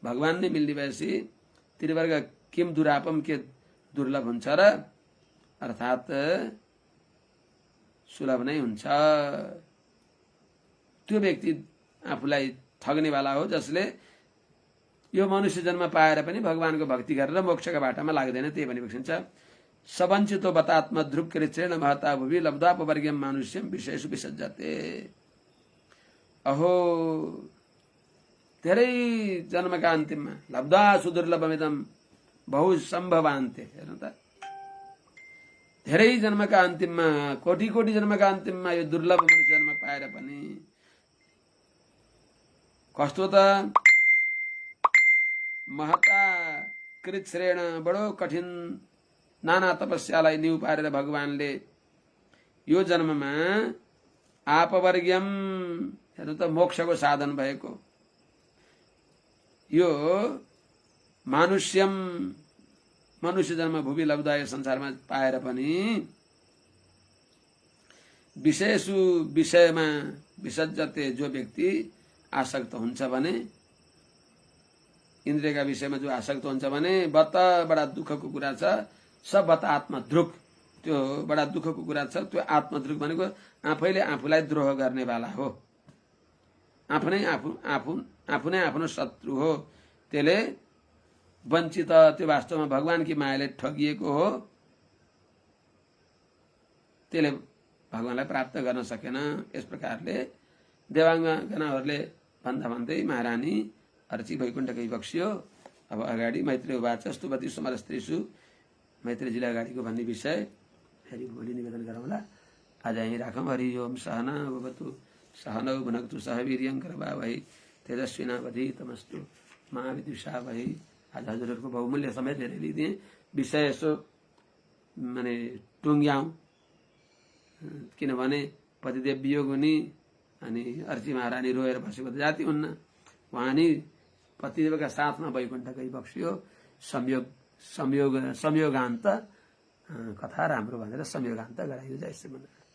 भगवान नै मिल्ने भएपछि त्रिवर्ग किम दुरापम के दुर्लभ हुन्छ र अर्थात सुलभ नै हुन्छ। त्यो व्यक्ति आफूलाई ठग्नेवाला हो जसले यो मनुष्य जन्म पाएर पनि भगवानको भक्ति गरेर मोक्षका बाटामा लाग्दैन। त्यही भने भनिन्छ सबञ्चितो बतात्म ध्रुव कृत्रेण महता भुवि लब्धापवर्ग्यम मानुष्यम विषयसु विसज्जते। अहो धेरै जन्मका अन्तिममा लब्धा सुदुर्लभमिदम बहु सम्भवान्ते। हेर्नु त धेरै जन्मका अन्तिममा कोटी कोटी जन्मका अन्तिममा यो दुर्लभ मनुष्य जन्म पाएर पनि कस्तो त महता कृच्छ्रेण बडो कठिन नाना तपस्यालाई निउ पारेर भगवानले यो जन्ममा आपवर्ग्यम हेर्नु त मोक्षको साधन भएको यो मानुष्यम मनुष्य जन्म भुवि लब्धा यो संसारमा पाएर पनि विषयसु विषयमा विसज्जते जो व्यक्ति आसक्त हुन्छ भने इन्द्रियका विषयमा जो आसक्त हुन्छ भने बत बडा दुःखको कुरा छ। सब बत आत्मद्रुक त्यो बडा दुःखको कुरा छ। त्यो आत्मद्रुक भनेको आफैले आफूलाई द्रोह गर्नेवाला हो। आफू नै आफ्नो शत्रु हो। त्यसले वञ्चित त्यो वास्तवमा भगवानकी मायाले ठगिएको हो। त्यसले भगवानलाई प्राप्त गर्न सकेन। यस प्रकारले देवाङ्गनाहरूले भन्दा भन्दै महारानी अर्ची वैकुण्ठ गइबक्सियो। अब अगाडि मैत्री उवाच स्तुवती सुमरस्त्रीषु मैत्रीजीले अगाडिको भन्ने विषय फेरि भोलि निवेदन गरौँला। आज यहीँ राखौँ। हरि ओम सहना भवतु सहनौ भुनक्तु सह वीर्यं करवावहै तेजस्विनावधि तमस्तु महाविदुषा भई। आज हजुरहरूको बहुमूल्य समय धेरै लिइदिएँ। विषय यसो माने टुङ्ग्याउँ, किनभने पतिदेव वियोग हुने अनि अर्ची महारानी रोएर बसेको त जाति हुन्न। उहाँ नि पतिदेवका साथमा वैकुण्ठ गई बक्सियो। संयोगान्त कथा राम्रो भनेर संयोगान्त गराइयो। जय श्री मन्दिर।